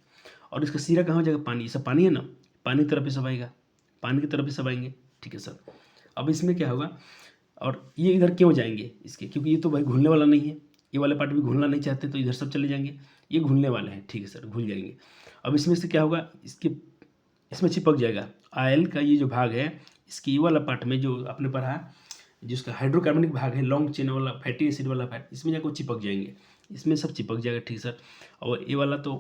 और इसका सिरा कहाँ हो जाएगा? पानी। ये सब पानी है ना, पानी की तरफ ही सब आएगा, पानी की तरफ ही सब आएंगे, ठीक है सर। अब इसमें क्या होगा? और ये इधर क्यों जाएंगे इसके? क्योंकि ये तो भाई घुलने वाला नहीं है, ये वाले पार्ट भी घुलना नहीं चाहते, तो इधर सब चले जाएंगे। ये घुलने वाले हैं, ठीक है सर, घुल जाएंगे। अब इसमें से क्या होगा? इसमें चिपक जाएगा आयल का ये जो भाग है, इसकी ये वाला पार्ट में जो आपने पढ़ा जिसका हाइड्रोकार्बनिक भाग है, लॉन्ग चेन वाला फैटी एसिड वाला फैट, इसमें जाकर चिपक जाएंगे, इसमें सब चिपक जाएगा, ठीक सर। और ये वाला तो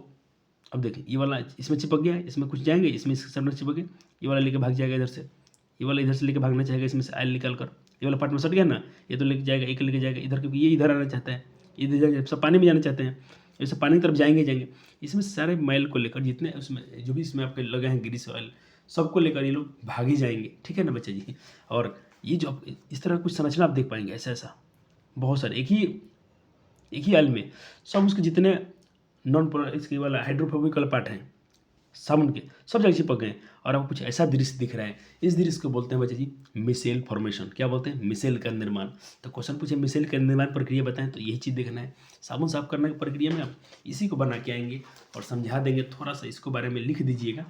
अब देखिए ये वाला इसमें चिपक गया, इसमें कुछ जाएंगे, इसमें सब में चिपक गए, ये वाला लेके भाग जाएगा इधर से, ये वाला इधर से लेके भागना चाहेगा इसमें से आयल निकाल कर, ये वाला पार्ट में सट गया ना, ये तो लेके जाएगा, एक लेके जाएगा इधर, क्योंकि ये इधर आना चाहता है, इधर जाएंगे सब पानी में जाना चाहते हैं, जैसे पानी की तरफ जाएंगे। इसमें सारे मैल को लेकर जितने उसमें जो भी इसमें आपके लगे हैं ग्रीस ऑयल, सबको लेकर ये लोग भाग ही जाएंगे, ठीक है ना बच्चे जी। और ये जो आप इस तरह कुछ संरचना आप देख पाएंगे, ऐसा बहुत सारे एक ही आयल में सब उसके जितने नॉन पोलर इसके वाला हाइड्रोफोबिक वाला पार्ट हैं साबुन के, सब जगह चिपक गए। और आपको कुछ ऐसा दृश्य दिख रहा है, इस दृश्य को बोलते हैं बच्चे जी मिसेल फॉर्मेशन। क्या बोलते हैं? मिसेल का निर्माण। तो क्वेश्चन पूछे मिसेल का निर्माण प्रक्रिया बताएं, तो यही चीज़ देखना है। साबुन साफ करने की प्रक्रिया में आप इसी को बना के आएंगे और समझा देंगे। थोड़ा सा इसको बारे में लिख दीजिएगा,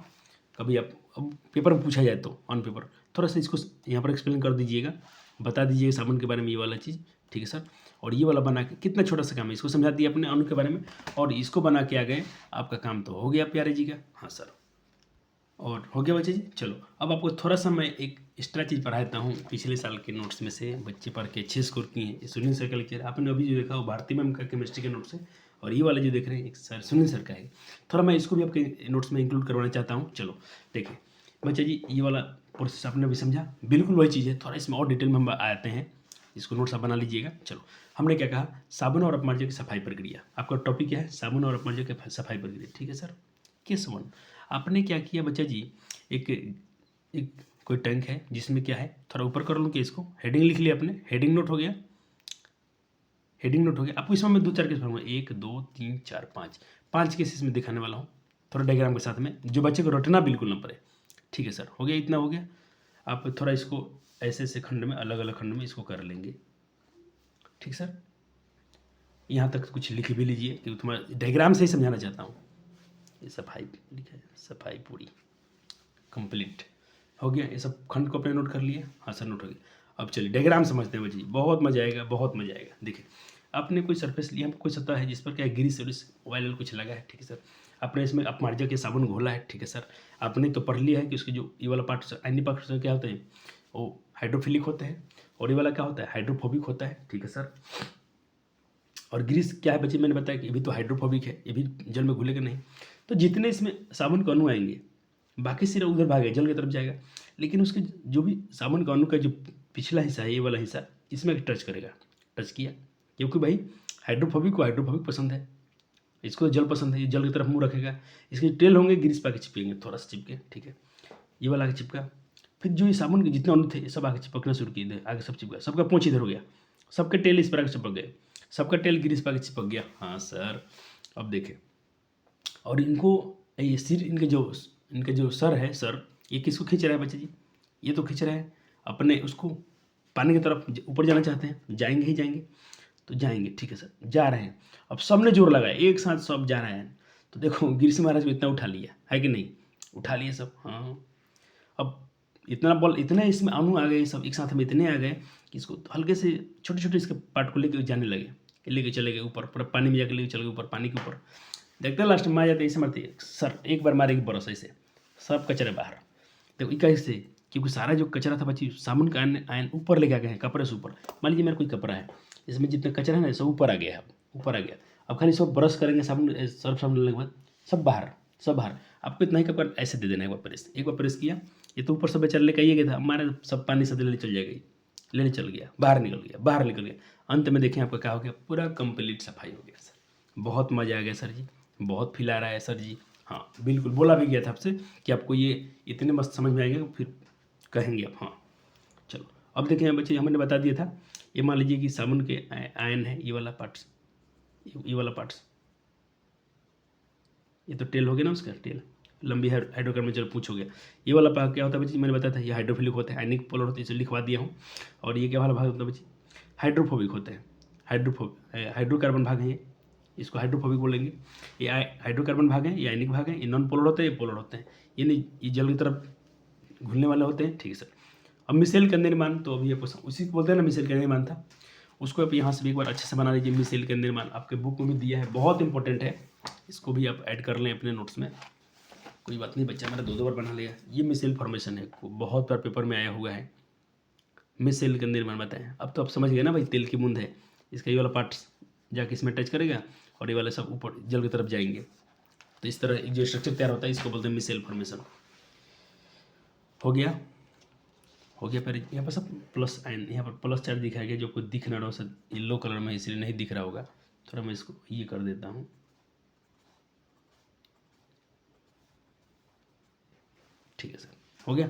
कभी आप अब पेपर में पूछा जाए तो ऑन पेपर थोड़ा सा इसको यहाँ पर एक्सप्लेन कर दीजिएगा, बता दीजिएगा साबुन के बारे में ये वाला चीज़, ठीक है सर। और ये वाला बना के कितना छोटा सा काम है, इसको समझा दिया अपने अणु के बारे में, और इसको बना के आ गए, आपका काम तो हो गया प्यारे जी का। हाँ सर, और हो गया बच्चे जी। चलो अब आपको थोड़ा सा मैं एक एक्स्ट्रा चीज़ पढ़ाता हूँ पिछले साल के नोट्स में से, बच्चे पढ़ के अच्छे स्कोर किए हैं। सुनील सर का लेक्चर आपने अभी जो देखा वो भारती मैम का केमिस्ट्री के नोट्स है, और ये वाला जो देख रहे हैं एक सर सुनील सर का है। थोड़ा मैं इसको भी आपके नोट्स में इंक्लूड करवाना चाहता हूँ। चलो देखिए बच्चे जी, ये वाला प्रोसेस आपने भी समझा, बिल्कुल वही चीज़ है, थोड़ा इसमें और डिटेल में हम आते हैं, इसको नोट्स आप बना लीजिएगा। चलो हमने क्या कहा? साबुन और अपमार्जक की सफाई प्रक्रिया। आपका टॉपिक क्या है? साबुन और अपमार्जक की सफाई प्रक्रिया, ठीक है सर। केस 1 आपने क्या किया बच्चा जी, एक कोई टैंक है जिसमें क्या है, थोड़ा ऊपर कर लूँ कि इसको हेडिंग लिख लिया आपने, हेडिंग नोट हो गया, हेडिंग नोट हो गया। आपको इसमें मैं 2-4 केस पढ़ूंगा, 1 2 3 4 5 केस इसमें दिखाने वाला हूँ, थोड़ा डायग्राम के साथ में, जो बच्चे को रटना बिल्कुल ना पड़े, ठीक है सर। हो गया, इतना हो गया। आप थोड़ा इसको ऐसे ऐसे खंड में, अलग अलग खंड में इसको कर लेंगे, ठीक सर। यहाँ तक कुछ लिख भी लीजिए, क्योंकि तुम्हारा डायग्राम से ही समझाना चाहता हूँ। ये सफाई लिखा है, सफाई पूरी कंप्लीट हो गया। ये सब खंड को अपने नोट कर लिए? हाँ सर नोट हो गया। अब चलिए डायग्राम समझते हैं बच्चे, बहुत मजा आएगा, बहुत मजा आएगा। देखिए आपने कोई सरफेस लिया, कोई सतह है जिस पर क्या ग्रीस व्रीस ऑयल कुछ लगा है, ठीक है सर। आपने इसमें अपमार्जक के साबुन घोला है, ठीक है सर। आपने तो पढ़ लिया है कि उसके जो ये वाला पार्ट एनी पार्ट क्या होते हैं, वो हाइड्रोफिलिक होते हैं, और ये वाला क्या होता है, हाइड्रोफोबिक होता है, ठीक है सर। और ग्रीस क्या है बच्चे, मैंने बताया कि ये भी तो हाइड्रोफोबिक है, ये भी जल में घुलेगा नहीं। तो जितने इसमें साबुन के अणु आएंगे, बाकी सिर्फ उधर भागेगा, जल की तरफ जाएगा, लेकिन उसके जो भी साबुन का अणु का जो पिछला हिस्सा है, ये वाला हिस्सा, इसमें टच करेगा, टच किया, क्योंकि भाई हाइड्रोफोबिक को हाइड्रोफोबिक पसंद है, इसको जल पसंद है, ये जल की तरफ मुँह रखेगा। इसके टेल होंगे ग्रीस पे आके चिपकेंगे, थोड़ा सा चिपके, ठीक है, ये वाला आगे चिपका। फिर जो ये साबुन के जितने अणु थे ये सब आगे चिपकना शुरू किए, आगे सब चिपका, सबका पूंछ इधर हो गया, सबके टेल इस पर आगे चिपक गए, सबका टेल ग्रीस पर आगे चिपक गया। हाँ सर, अब देखें, और इनको ये सिर, इनके जो सर है, सर ये किसको खींच रहा है बच्चे जी, ये तो खींच रहा है अपने उसको पानी की तरफ, ऊपर जाना चाहते हैं, जाएंगे ही जाएंगे, तो जाएंगे, ठीक है सर, जा रहे हैं। अब सबने जोर लगाया, एक साथ सब जा रहे हैं, तो देखो गिरिश महाराज को इतना उठा लिया है कि नहीं, उठा लिया सब। हाँ, अब इतना बल, इतने इसमें अणु आ गए, सब एक साथ में इतने आ गए कि इसको हल्के से छोटे छोटे इसके पार्ट को लेके जाने लगे, लेके चले गए ऊपर, पूरा पानी में जाके लेके चले गए ऊपर, पानी के ऊपर। देखते लास्ट में आ जाते ऐसे मारते सर, एक बार मारेगी बरस ऐसे, सब कचरे बाहर। देखो इक्कीस से, क्योंकि सारा जो कचरा था बच्ची साबुन का आयन ऊपर लेके आ गए हैं, कपड़े से ऊपर। मान लीजिए मेरा कोई कपड़ा है, इसमें जितना कचरा है ना सब ऊपर आ गया है, ऊपर आ गया। अब खाली सब ब्रश करेंगे साबुन, सर्फ साबुन लेने के बाद सब बाहर, सब बाहर। आपको इतना ही कपड़ा ऐसे दे देना, एक बार प्रेस किया, ये तो ऊपर सब बेचारा लेके आइए गया था, हमारे सब पानी से लेने चल जाएगा, लेने चल गया, बाहर निकल गया, बाहर निकल गया। अंत में देखें आपका क्या हो गया, पूरा कंप्लीट सफाई हो गया सर। बहुत मज़ा आ गया सर जी, बहुत फील आ रहा है सर जी। हाँ बिल्कुल, बोला भी गया था आपसे कि आपको ये इतने मस्त समझ में आएंगे, फिर कहेंगे आप। हाँ चलो, अब देखें यहाँ बच्चे, हमने बता दिया था, ये मान लीजिए कि साबुन के आयन है, ये वाला पार्ट्स, ये वाला पार्ट्स, ये तो टेल हो गया ना उसका, टेल लंबी हाइड्रोकार्बन, चलो पूछ हो गया। ये वाला भाग क्या होता है बच्ची, मैंने बताया था, ये हाइड्रोफिलिक होता है, आयनिक पोलर होते हैं, इसे लिखवा दिया हूँ। और ये क्या वाला भाग होता है बच्ची, हाइड्रोफोबिक होते हैं, हाइड्रोकार्बन भाग है ये, इसको हाइड्रोफोबिक बोलेंगे। ये हाइड्रोकार्बन भाग है, ये आयनिक भाग है, ये नॉन पोलर होते हैं, ये पोलर होते हैं, ये नहीं, ये जल की तरफ घुलने वाले होते हैं, ठीक है सर। अब मिसेल का निर्माण, तो अभी ये उसी को बोलते हैं ना, मिसेल का निर्माण था, उसको आप यहाँ से भी एक बार अच्छे से बना लीजिए। मिसेल का निर्माण आपके बुक में भी दिया है, बहुत इंपॉर्टेंट है, इसको भी आप ऐड कर लें अपने नोट्स में, कोई बात नहीं, बच्चा मेरा 2 बार बना लिया। ये मिसेल फॉर्मेशन है, बहुत बार पेपर में आया हुआ है, मिसेल का निर्माण बताएं। अब तो आप समझ गए ना भाई, तेल की बूंद है, इसका ये वाला पार्ट जाके इसमें टच करेगा, और ये वाले सब ऊपर जल की तरफ जाएंगे, तो इस तरह एक जो स्ट्रक्चर तैयार होता है, इसको बोलते हैं मिसेल फॉर्मेशन। हो गया, हो गया। फिर यहाँ पर सब प्लस आयन, यहाँ पर प्लस चार्ज दिखाया गया, जो कोई दिख ना रहा हो, येलो कलर में इसलिए नहीं दिख रहा होगा, थोड़ा मैं इसको ये कर देता हूँ, ठीक है सर, हो गया।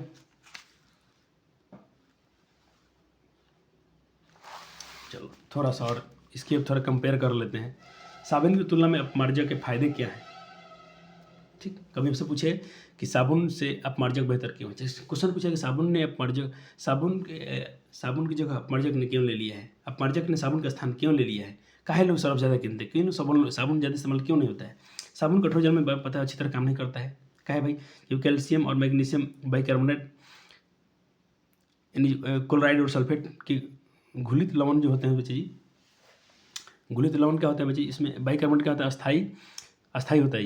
चलो थोड़ा सा और इसके थोड़ा कंपेयर कर लेते हैं, साबुन की तुलना में अपमार्जक के फायदे क्या हैं। ठीक, कभी हमसे पूछे कि साबुन से अपमार्जक बेहतर क्यों है, क्वेश्चन पूछा कि साबुन ने अपमार्जक, साबुन की जगह अपमार्जक ने क्यों ले लिया है, अपमार्जक ने साबुन का स्थान क्यों ले लिया है, काहे लोग सर्फ ज़्यादा गिनते, क्यों साबुन ज़्यादा इस्तेमाल क्यों नहीं होता है। साबुन कठोर जल में पता है अच्छी तरह काम नहीं करता है, काहे भाई, क्योंकि कैल्शियम और मैग्नीशियम बाइकार्बोनेट, यानी क्लोराइड और सल्फेट की घुलित लवण जो होते हैं बच्चे जी, घुलित लवण क्या होता है बच्चे, इसमें बाइकार्बोनेट क्या होता है, अस्थाई होता है।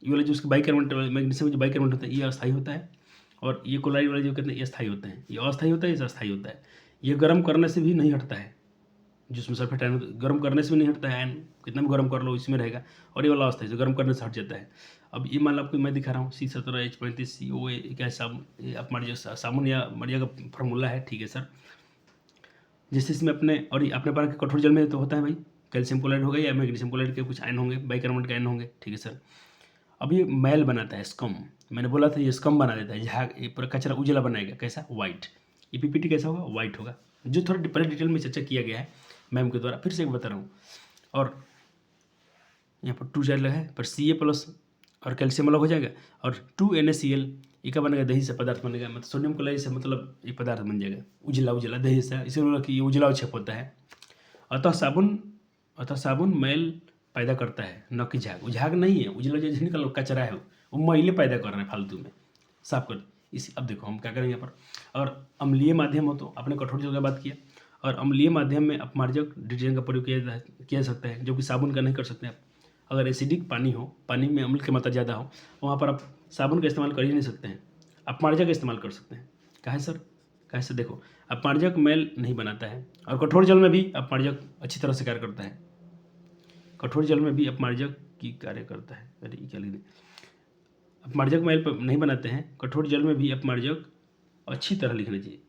ये वाला जो उसके बाइकार्बोनेट, मैग्नीशियम जो बाइकार्बोनेट होता है, ये अस्थाई होता है, और ये क्लोराइड वाला जो कहते हैं ये अस्थाई होता है, ये अस्थाई होता है, ये अस्थाई होता है। ये गर्म करने से भी नहीं हटता है, जिसमें सल्फेट आयन गर्म करने से भी नहीं हटता है, आयन कितना भी गर्म कर लो इसमें रहेगा, और ये वाला अवस्था है जो गर्म करने से हट जाता है। अब ये मान लो आपको मैं दिखा रहा हूँ, C17H35 COA, क्या साबुन, आप साबुन या मर्जिया का फार्मूला है, ठीक है सर। जैसे इसमें अपने, और ये अपने पास कठोर जल में तो होता है भाई, कैल्शियम क्लोराइड होगा या मैग्नीशियम क्लोराइड के कुछ आयन होंगे, बाइकार्बोनेट के आयन होंगे, ठीक है सर। अब ये मैल बनाता है, स्कम, मैंने बोला था ये स्कम बना देता है, झाग, ये पूरा कचरा उजला बनाएगा, कैसा, वाइट। ये PPT कैसा होगा, वाइट होगा, जो थोड़ा पहले डिटेल में चर्चा किया गया है मैम के द्वारा, फिर से एक बता रहा हूँ। और यहाँ पर 2 चार्ज लगा है, पर Ca+ और कैल्शियम अलग हो जाएगा, और 2NaCl, ये क्या बनेगा, दही से पदार्थ बनेगा, मतलब सोडियम क्लोराइड से, मतलब ये पदार्थ बन जाएगा उजला उजला दही से, इसे बोला कि ये उजला छेप होता है। अतः साबुन मैल पैदा करता है, न कि झाग। झाग नहीं है, उजला जो निकल कचरा है, वो मैले पैदा कर रहे हैं फालतू में, साफ कर। इस अब देखो हम क्या करेंगे यहाँ पर, और अम्लीय माध्यम हो तो आपने कठोर जल का बात किया, और अम्लीय माध्यम में अपमार्जक डिटर्जेंट का प्रयोग किया जा सकता है, जो कि साबुन का नहीं कर सकते आप। अगर एसिडिक पानी हो, पानी में अम्ल की मात्रा ज़्यादा हो, वहाँ पर आप साबुन का इस्तेमाल कर ही नहीं सकते हैं, अपमार्जक का इस्तेमाल कर सकते हैं। काहे सर? काहे से? देखो अपमार्जक मैल नहीं बनाता है, और कठोर जल में भी अपमार्जक अच्छी तरह से कार्य करता है। कठोर जल में भी अपमार्जक की कार्य करता है। अरे क्या लिख दें, अपमार्जक मैल नहीं बनाते हैं, कठोर जल में भी अपमार्जक अच्छी तरह लिखना चाहिए,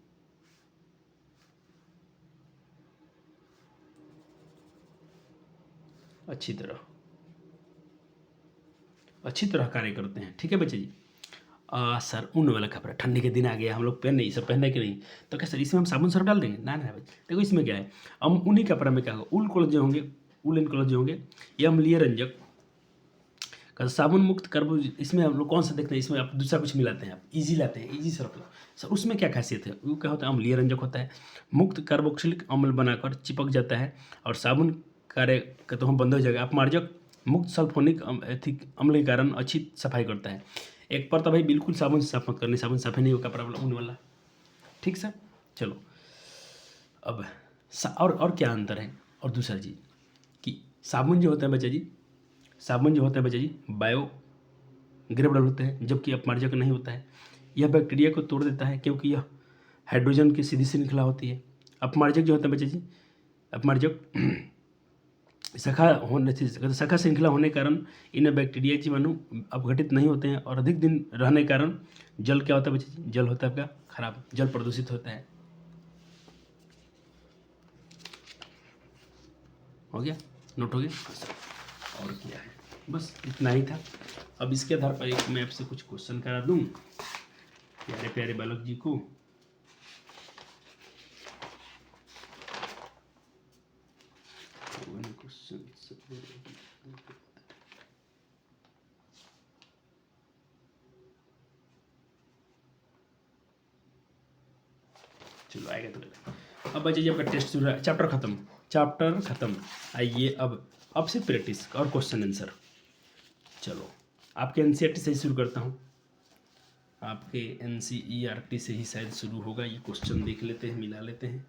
अच्छी तरह कार्य करते हैं। ठीक है बच्चे जी। सर ऊन वाला कपड़ा, ठंडी के दिन आ गया, हम लोग पहन नहीं, सब पहनने के नहीं, तो क्या सर इसमें हम साबुन सर्फ डाल देंगे? ना ना भाई, देखो इसमें क्या है, हम ऊनी कपड़ा में क्या होगा, ऊल क्लॉथ जो होंगे, ऊलन क्लॉथ जो होंगे, ये अम्लीय रंजक का साबुन मुक्त कर्ब, इसमें हम लोग कौन सा देखते हैं, इसमें आप दूसरा कुछ मिलाते हैं, आप इजी लाते हैं, इजी सर्फ। सर उसमें क्या खासियत है, वो क्या होता है, अम्लीय रंजक होता है, मुक्त कार्बोक्सिलिक अम्ल बनाकर चिपक जाता है, और साबुन कार्य का तो हम बंद हो जाएगा। अपमार्जक मुक्त सल्फोनिक अम्ल के कारण अच्छी सफाई करता है। एक पर तो भाई बिल्कुल साबुन से साफ मत करनी, साबुन साफ नहीं होगा कपड़ा वाला, ऊन वाला। ठीक सर, चलो अब और क्या अंतर है, और दूसरा चीज़ कि साबुन जो होता है बच्चा जी, साबुन जो होता है बच्चा जी बायोग्रेडेबल होते हैं, जबकि अपमार्जक नहीं होता है। यह बैक्टीरिया को तोड़ देता है, क्योंकि यह हाइड्रोजन की सीधी श्रृंखला होती है। अपमार्जक जो होता है बच्चा जी, अपमार्जक शाखा श्रृंखला होने के कारण इन बैक्टीरिया जीवाणु अपघटित नहीं होते हैं, और अधिक दिन रहने के कारण जल क्या होता है बच्चे जी, जल होता है आपका खराब, जल प्रदूषित होता है। हो गया, नोट हो गया? और क्या है, बस इतना ही था। अब इसके आधार पर एक मैं आपसे कुछ क्वेश्चन करा दूं प्यारे प्यारे बालक जी को। चलो आएगा तो। अब बच्चे जी आपका टेस्ट शुरू है, चैप्टर खत्म। आइए अब से प्रैक्टिस और क्वेश्चन आंसर। चलो आपके एनसीईआरटी से ही शुरू करता हूँ, आपके एनसीईआरटी से ही शायद शुरू होगा। ये क्वेश्चन देख लेते हैं, मिला लेते हैं।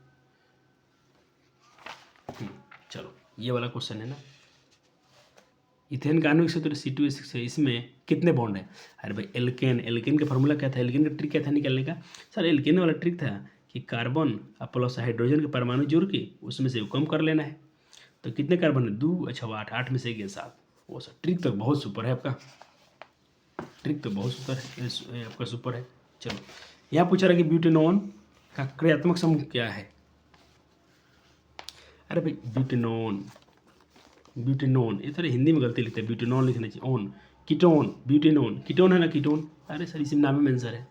चलो ये वाला क्वेश्चन है ना, इथेन का आणविक सूत्र C2H6 है, इसमें कितने बॉन्ड है? अरे भाई एल्केन का फॉर्मूला क्या था, एल्केन का ट्रिक क्या था निकालने का? सर एल्केन वाला ट्रिक था कि कार्बन प्लस हाइड्रोजन के परमाणु जोड़ के उसमें से कम कर लेना है। तो कितने कार्बन है? 2, अच्छा 8 में से गया 7। वो सर ट्रिक तो बहुत सुपर है आपका, ट्रिक तो बहुत सुपर है आपका, सुपर है। चलो यहाँ पूछा रहा कि ब्यूटेनॉन का क्रियात्मक समूह क्या है? अरे भाई ब्यूटेनॉन ये थोड़ी हिंदी में गलती लिखते हैं, ब्यूटेनॉन लिखना चाहिए, ऑन ब्यूटेनॉन कीटोन है ना, कीटोन। अरे सर इसी में नाम में आंसर है।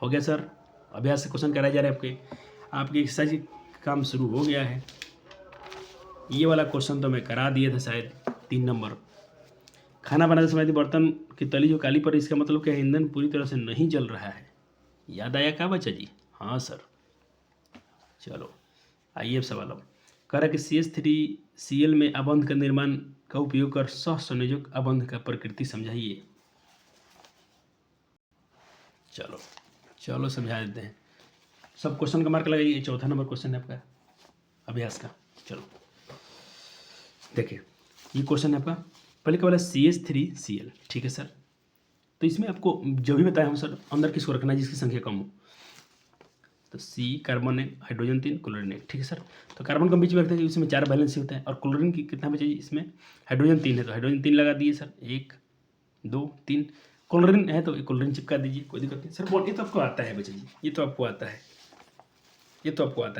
हो गया सर, अभ्यास से क्वेश्चन कराए जा रहे हैं आपके एक्सरसाइज काम शुरू हो गया है। ये वाला क्वेश्चन तो मैं करा दिया था शायद 3 नंबर। खाना बनाते समय बर्तन की तली जो काली पर, इसका मतलब क्या है? ईंधन पूरी तरह से नहीं जल रहा है। याद आया क्या बच्चा जी? हाँ सर। चलो आइए अब सवाल। अब कह रहा है कि CH3Cl में अबंध का निर्माण का उपयोग कर सहसंयोजक अबंध का प्रकृति समझाइए। चलो समझा देते हैं। सब क्वेश्चन का मार्क लगाइए। 4था नंबर क्वेश्चन है आपका अभ्यास का। चलो देखिए ये क्वेश्चन है आपका, पहले क्या बोला? CH3Cl, ठीक है सर। तो इसमें आपको जो भी बताया हूँ सर, अंदर किसको रखना है जिसकी संख्या कम हो। तो C कार्बन है, हाइड्रोजन 3, क्लोरीन 1, ठीक है सर। तो कार्बन का बीच में रखते हैं, इसमें 4 बैलेंस होता है, और क्लोरीन की कितना बचे? इसमें हाइड्रोजन 3 है, तो हाइड्रोजन 3 लगा दिए सर, 1 2 3। क्लोरीन है तो क्लोरीन चिपका दीजिए, कोई दिक्कत नहीं सर। ये तो आपको आता है बच्चे जी, ये तो आपको आता है,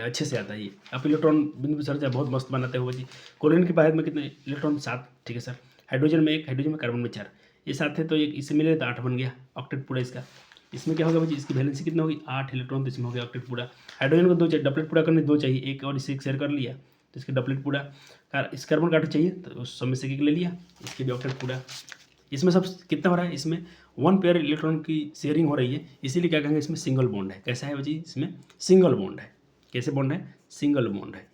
अच्छे से आता है। ये आप इलेक्ट्रॉन बिंदु सर बहुत मस्त बनाते हो जी। क्लोरीन के बाद में कितने इलेक्ट्रॉन? 7, ठीक है सर। हाइड्रोजन में 1, हाइड्रोजन में कार्बन में 4, ये 7 है, तो एक इससे मिले तो 8 बन गया ऑक्टेट पूरा इसका। इसमें क्या होगा बच्चे? इसकी वैलेंसी कितना होगी? 8 इलेक्ट्रॉन, तो इसमें हो गया ऑक्टेट पूरा। हाइड्रोजन को 2 चाहिए, डबलेट पूरा करने 2 चाहिए, एक और इससे शेयर कर लिया तो इसके डबलेट पूरा। इस कार्बन का 8 चाहिए तो उस समय से एक ले लिया, इसके भी ऑक्टेट पूरा। इसमें सब कितना हो रहा है? इसमें 1 पेयर इलेक्ट्रॉन की शेयरिंग हो रही है, इसीलिए क्या कहेंगे? इसमें सिंगल बॉन्ड है। कैसा है बच्चे? इसमें सिंगल बॉन्ड है। कैसे बॉन्ड है? सिंगल बॉन्ड है।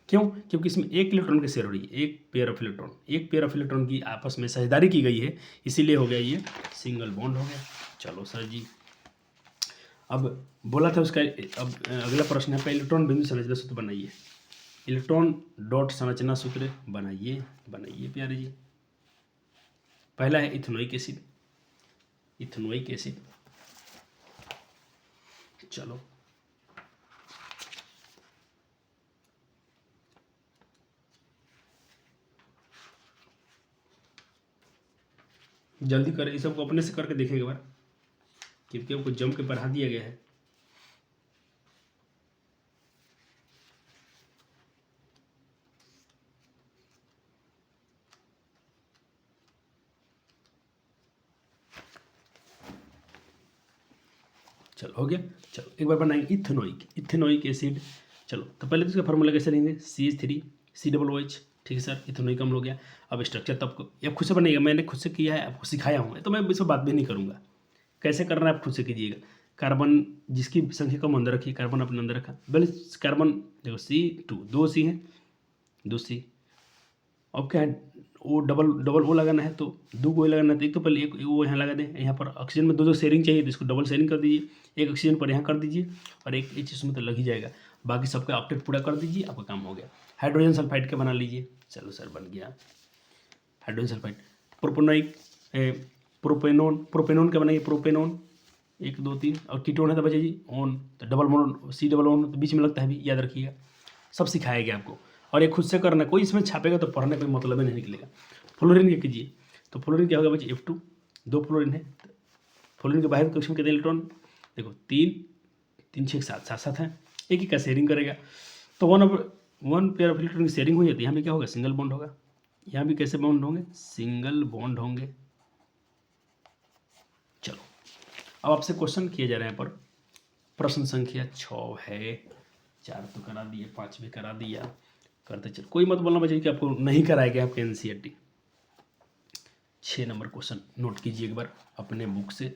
क्यों? क्योंकि इसमें 1 इलेक्ट्रॉन की शेयर हो रही है, 1 पेयर ऑफ इलेक्ट्रॉन की आपस में साझेदारी की गई है, इसीलिए हो गया ये सिंगल बॉन्ड हो गया। चलो सर जी अब बोला था उसका, अब अगला प्रश्न है, इलेक्ट्रॉन बिंदु संरचना सूत्र बनाइए। इलेक्ट्रॉन डॉट संरचना सूत्र बनाइए प्यारे जी। पहला है इथेनोइक एसिड। चलो जल्दी करें, इस सबको अपने से करके देखें एक बार, क्योंकि आपको जम के पढ़ा दिया गया है। चलो हो गया। चलो एक बार बनाएंगे इथेनोइक एसिड। चलो तो पहले तो इसका फार्मूला कैसे लेंगे, CH3COOH। ठीक है सर, इथेनोइक अम्ल हो गया। अब स्ट्रक्चर तो आपको ये खुद से बनेगा, मैंने खुद से किया है, आपको सिखाया हूँ, तो मैं इसको बात भी नहीं करूँगा। कैसे करना है आप खुद से कीजिएगा। कार्बन जिसकी संख्या कम अंदर रखिए, कार्बन अपने अंदर रखा, पहले कार्बन देखो C2, 2 C है, 2 C। अब क्या है, वो डबल वो लगाना है, तो 2 को लगाना है, तो एक तो पहले एक वो यहाँ लगा दें। यहाँ पर ऑक्सीजन में 2 शेयरिंग चाहिए, तो इसको डबल शेयरिंग कर दीजिए। एक ऑक्सीजन पर यहाँ कर दीजिए, और एक चीज़ में तो लग ही जाएगा। बाकी सबका ऑक्टेट पूरा कर दीजिए, आपका काम हो गया। हाइड्रोजन सल्फाइड का बना लीजिए। चलो सर बन गया हाइड्रोजन सल्फाइड। प्रोपेनोन का बनाइए, प्रोपेनोन 1 2 3, और कीटोन है तो बचे जी ऑन, तो डबल मोन C तो बीच में लगता है भी, याद रखिएगा। सब सिखाया गया आपको, और ये खुद से करना, कोई इसमें छापेगा तो पढ़ने का मतलब ही नहीं निकलेगा। फ्लोरीन क्या कीजिए, तो फ्लोरीन क्या होगा बच्चे, F2, 2 फ्लोरीन है। फ्लोरीन के बाहर कक्षम कितने इलेक्ट्रॉन, देखो 3 3 6 7 7 है, एक ही का शेयरिंग करेगा, तो वन पेयर ऑफ इलेक्ट्रॉन की शेयरिंग हो जाती है। यहाँ पे क्या होगा, सिंगल बॉन्ड होगा। यहाँ भी कैसे बॉन्ड होंगे, सिंगल बॉन्ड होंगे। चलो अब आपसे क्वेश्चन किए जा रहे हैं, पर प्रश्न संख्या 6 है। 4 तो करा दिए, 5 भी करा दिया, करते चल, कोई मत बोलना बच्चे कि आपको नहीं कराएगा आपके NCERT। 6 नंबर क्वेश्चन नोट कीजिए एक बार अपने बुक से।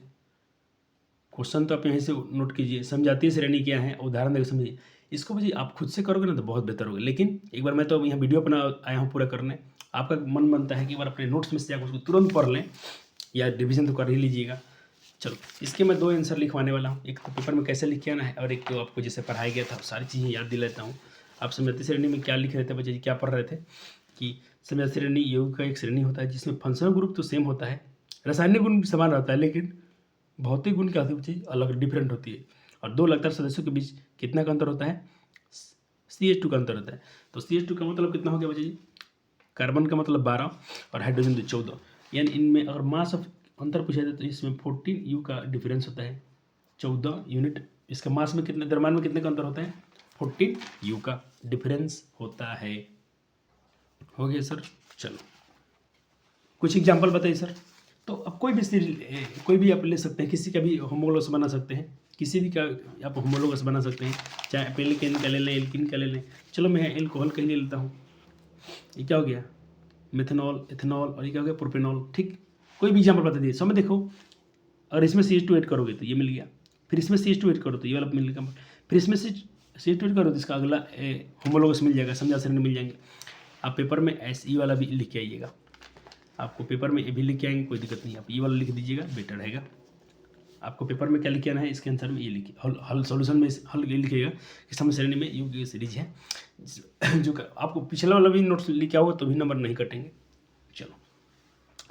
क्वेश्चन तो आप यहीं से नोट कीजिए। समझाती श्रेणी क्या है, उदाहरण देकर समझिए। इसको बच्चे आप खुद से करोगे ना तो बहुत बेहतर होगा, लेकिन एक बार मैं तो यहाँ वीडियो अपना आया हूँ पूरा करने। आपका मन बनता है कि एक बार अपने नोट्स में से जाकर उसको तुरंत पढ़ लें, या रिविजन तो कर ही लीजिएगा। चलो इसके मैं 2 आंसर लिखवाने वाला हूँ, एक तो पेपर में कैसे लिख के आना है, और एक तो आपको जैसे पढ़ाया गया था सारी चीज़ें याद दिलाता हूँ। आप समझाती श्रेणी में क्या लिख रहे थे बच्चे जी, क्या पढ़ रहे थे कि समझाती श्रेणी यौगिक का एक श्रेणी होता है जिसमें फंक्शनल ग्रुप तो सेम होता है, रासायनिक गुण भी समान रहता है, लेकिन भौतिक गुण क्या होती है बच्चे, अलग डिफरेंट होती है। और 2 लगातार सदस्यों के बीच कितना का अंतर होता है, CH2 का अंतर होता है। तो CH2 का मतलब कितना हो गया बच्चे जी, कार्बन का मतलब 12 और हाइड्रोजन 14, यानी इनमें अगर मास ऑफ अंतर पूछा जाए तो इसमें 14 U का डिफरेंस होता है, 14 यूनिट। इसका मास में कितने, द्रव्यमान में कितने का अंतर होता है, 14 U का डिफरेंस होता है। हो गया सर। चलो कुछ एग्जाम्पल बताइए सर। तो अब कोई भी आप ले सकते हैं, किसी का भी होमोलोगस बना सकते हैं, किसी भी का आप होमोलोगस बना सकते हैं, चाहे आप एल्केन का ले लें, एल्किन का ले लें। चलो मैं एल्कोहल का ही ले लेता हूँ। ये क्या हो गया, मिथेनॉल, इथेनॉल, और ये क्या हो गया, प्रोपेनॉल। ठीक, कोई भी एग्जाम्पल बता दीजिए। समय देखो, अगर इसमें CH2 ऐड करोगे तो ये मिल गया, फिर इसमें CH2 ऐड करो तो ये वाला मिल गया, फिर इसमें CH2 ऐड करो तो इसका अगला होमोलोगस मिल जाएगा, समझा श्रेणी मिल जाएंगे। आप पेपर में SE वाला भी लिख के आइएगा, आपको पेपर में ये भी लिख के आएंगे, कोई दिक्कत नहीं, आप ये वाला लिख दीजिएगा, बेटर रहेगा। आपको पेपर में क्या लिख के आना है, इसके आंसर में ये लिखिए, हल सॉल्यूशन में हल ये लिखिएगा कि समय श्रेणी में यू की सीरीज है, जो आपको पिछला वाला भी नोट्स लिख के आओगे तो भी नंबर नहीं कटेंगे। चलो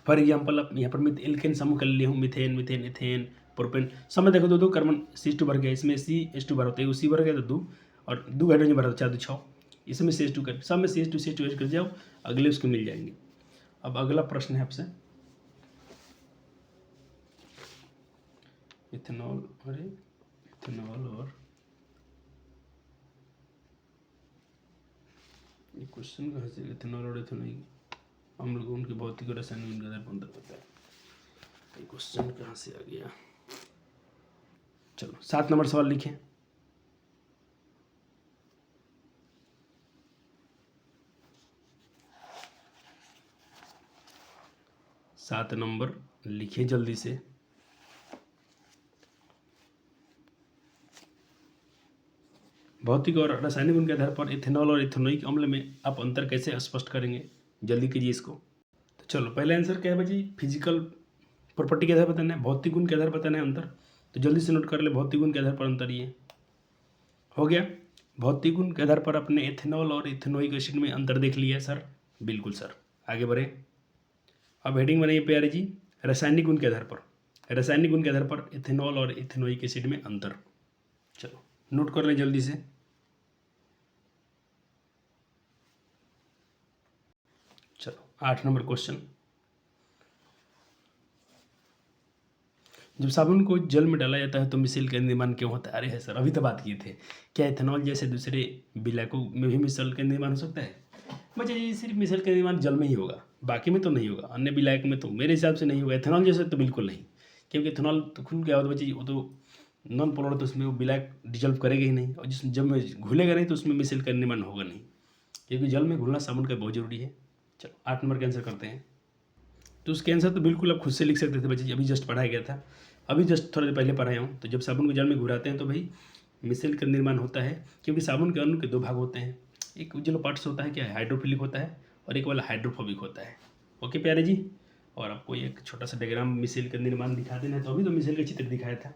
फॉर एग्जाम्पल आप यहाँ पर एल्केन समूह कर लिए हूँ, मिथेन, मिथेन, इथेन, प्रोपेन। समय देखो 2 2 कार्बन CH2 भर गया, इसमें CH2 भर होता है, उसी भर गया तो 2, और 2 हाइड्रोजन भरा तो 4 2 6, इसमें CH2 कर, सब में CH2 ऐड कर जाओ, अगले उसको मिल जाएंगे। अब अगला प्रश्न है आपसे, इथेनॉल, अरे इथेनॉल और ये क्वेश्चन कहाँ से, इथेनॉल और इथेनॉल अम्ल गुण के भौतिक और रासायनिक गुण का आधार पर होता है, ये क्वेश्चन कहाँ से आ गया। चलो 7 नंबर सवाल लिखें। 7 नंबर लिखिए जल्दी से। भौतिक और रासायनिक गुण के आधार पर इथेनॉल और इथेनोइक अम्ल में आप अंतर कैसे स्पष्ट करेंगे, जल्दी कीजिए इसको। तो चलो पहले आंसर क्या है भाई, फिजिकल प्रॉपर्टी के आधार बताना है, भौतिक गुण के आधार बताना है अंतर। तो जल्दी से नोट कर ले, भौतिक गुण के आधार पर अंतर ये हो गया। भौतिक गुण के आधार पर अपने एथेनॉल और इथेनोइक एसिड में अंतर देख लिया सर, बिल्कुल सर। आगे बढ़े, अब हेडिंग बनाइए प्यारे जी, रासायनिक गुण के आधार पर, रासायनिक गुण के आधार पर इथेनॉल और इथेनोइक एसिड में अंतर। चलो नोट कर ले जल्दी से। चलो 8 नंबर क्वेश्चन, जब साबुन को जल में डाला जाता है तो मिसेल का निर्माण क्यों होता है? अरे है सर, अभी तो बात किए थे, क्या इथेनॉल जैसे दूसरे विलायकों में भी मिसल का निर्माण हो सकता है? बच्चा ये सिर्फ मिसल का निर्माण जल में ही होगा, बाकी में तो नहीं होगा, अन्य विलायक में तो मेरे हिसाब से नहीं होगा। इथेनॉल जैसे तो बिल्कुल नहीं, क्योंकि इथेनॉल तो खुद क्या होता है बच्चे, वो तो नॉन पोलर, तो उसमें वो विलायक डिजल्व करेगा ही नहीं, और जिस जब में घुलेगा नहीं तो उसमें मिसल का निर्माण होगा नहीं, क्योंकि जल में घुलना साबुन का बहुत जरूरी है। चलो 8 नंबर का आंसर करते हैं। तो उसके आंसर तो बिल्कुल आप खुद से लिख सकते थे बच्चे, अभी जस्ट पढ़ाया गया था, अभी जस्ट थोड़ी देर पहले पढ़ाया हूँ। तो जब साबुन को जल में घुराते हैं तो भाई मिसेल का निर्माण होता है, क्योंकि साबुन के अणु के 2 भाग होते हैं, एक उज्ज्वल पार्ट्स होता है क्या है, हाइड्रोफिलिक होता है, और एक वाला हाइड्रोफोबिक होता है। ओके प्यारे जी, और आपको एक छोटा सा डायग्राम मिसेल का निर्माण दिखा देना है, तो अभी तो मिसेल का चित्र दिखाया था,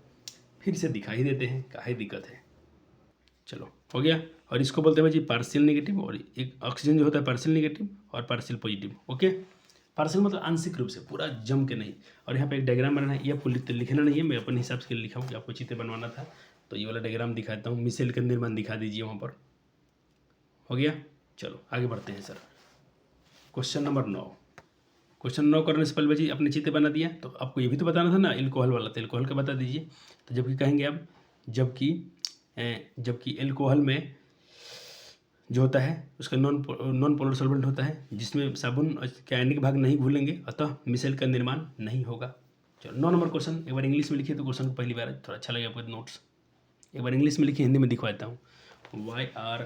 फिर से दिखा ही देते हैं, काहे दिक्कत है। चलो हो गया, और इसको बोलते हैं भाई पार्शियल नेगेटिव, और एक ऑक्सीजन जो होता है पार्शियल नेगेटिव और पार्शियल पॉजिटिव। ओके, पार्शियल मतलब आंशिक रूप से, पूरा जम के नहीं। और यहाँ पे एक डायग्राम बनाना है, ये आपको लिखना नहीं है, मैं अपने हिसाब से लिखा हूँ कि आपको चित्र बनवाना था, तो ये वाला डायग्राम दिखाता हूँ, मिसेल का निर्माण दिखा दीजिए वहाँ पर। हो गया, चलो आगे बढ़ते हैं सर। क्वेश्चन नंबर 9, क्वेश्चन 9 करने से पहले जी आपने चित्र बना दिया, तो आपको ये भी तो बताना था ना एल्कोहल वाला, तो एल्कोहल का बता दीजिए। तो जबकि कहेंगे आप, जबकि एल्कोहल में जो होता है उसका नॉन पोलर सॉल्वेंट होता है, जिसमें साबुन के आयनिक भाग नहीं घुलेंगे, अतः मिसेल का निर्माण नहीं होगा। चलो 9 नंबर क्वेश्चन एक बार इंग्लिश में लिखिए, तो क्वेश्चन को पहली बार थोड़ा अच्छा लगे आपको नोट्स, एक बार इंग्लिश में लिखिए, हिंदी में दिखवा देता हूँ। Why are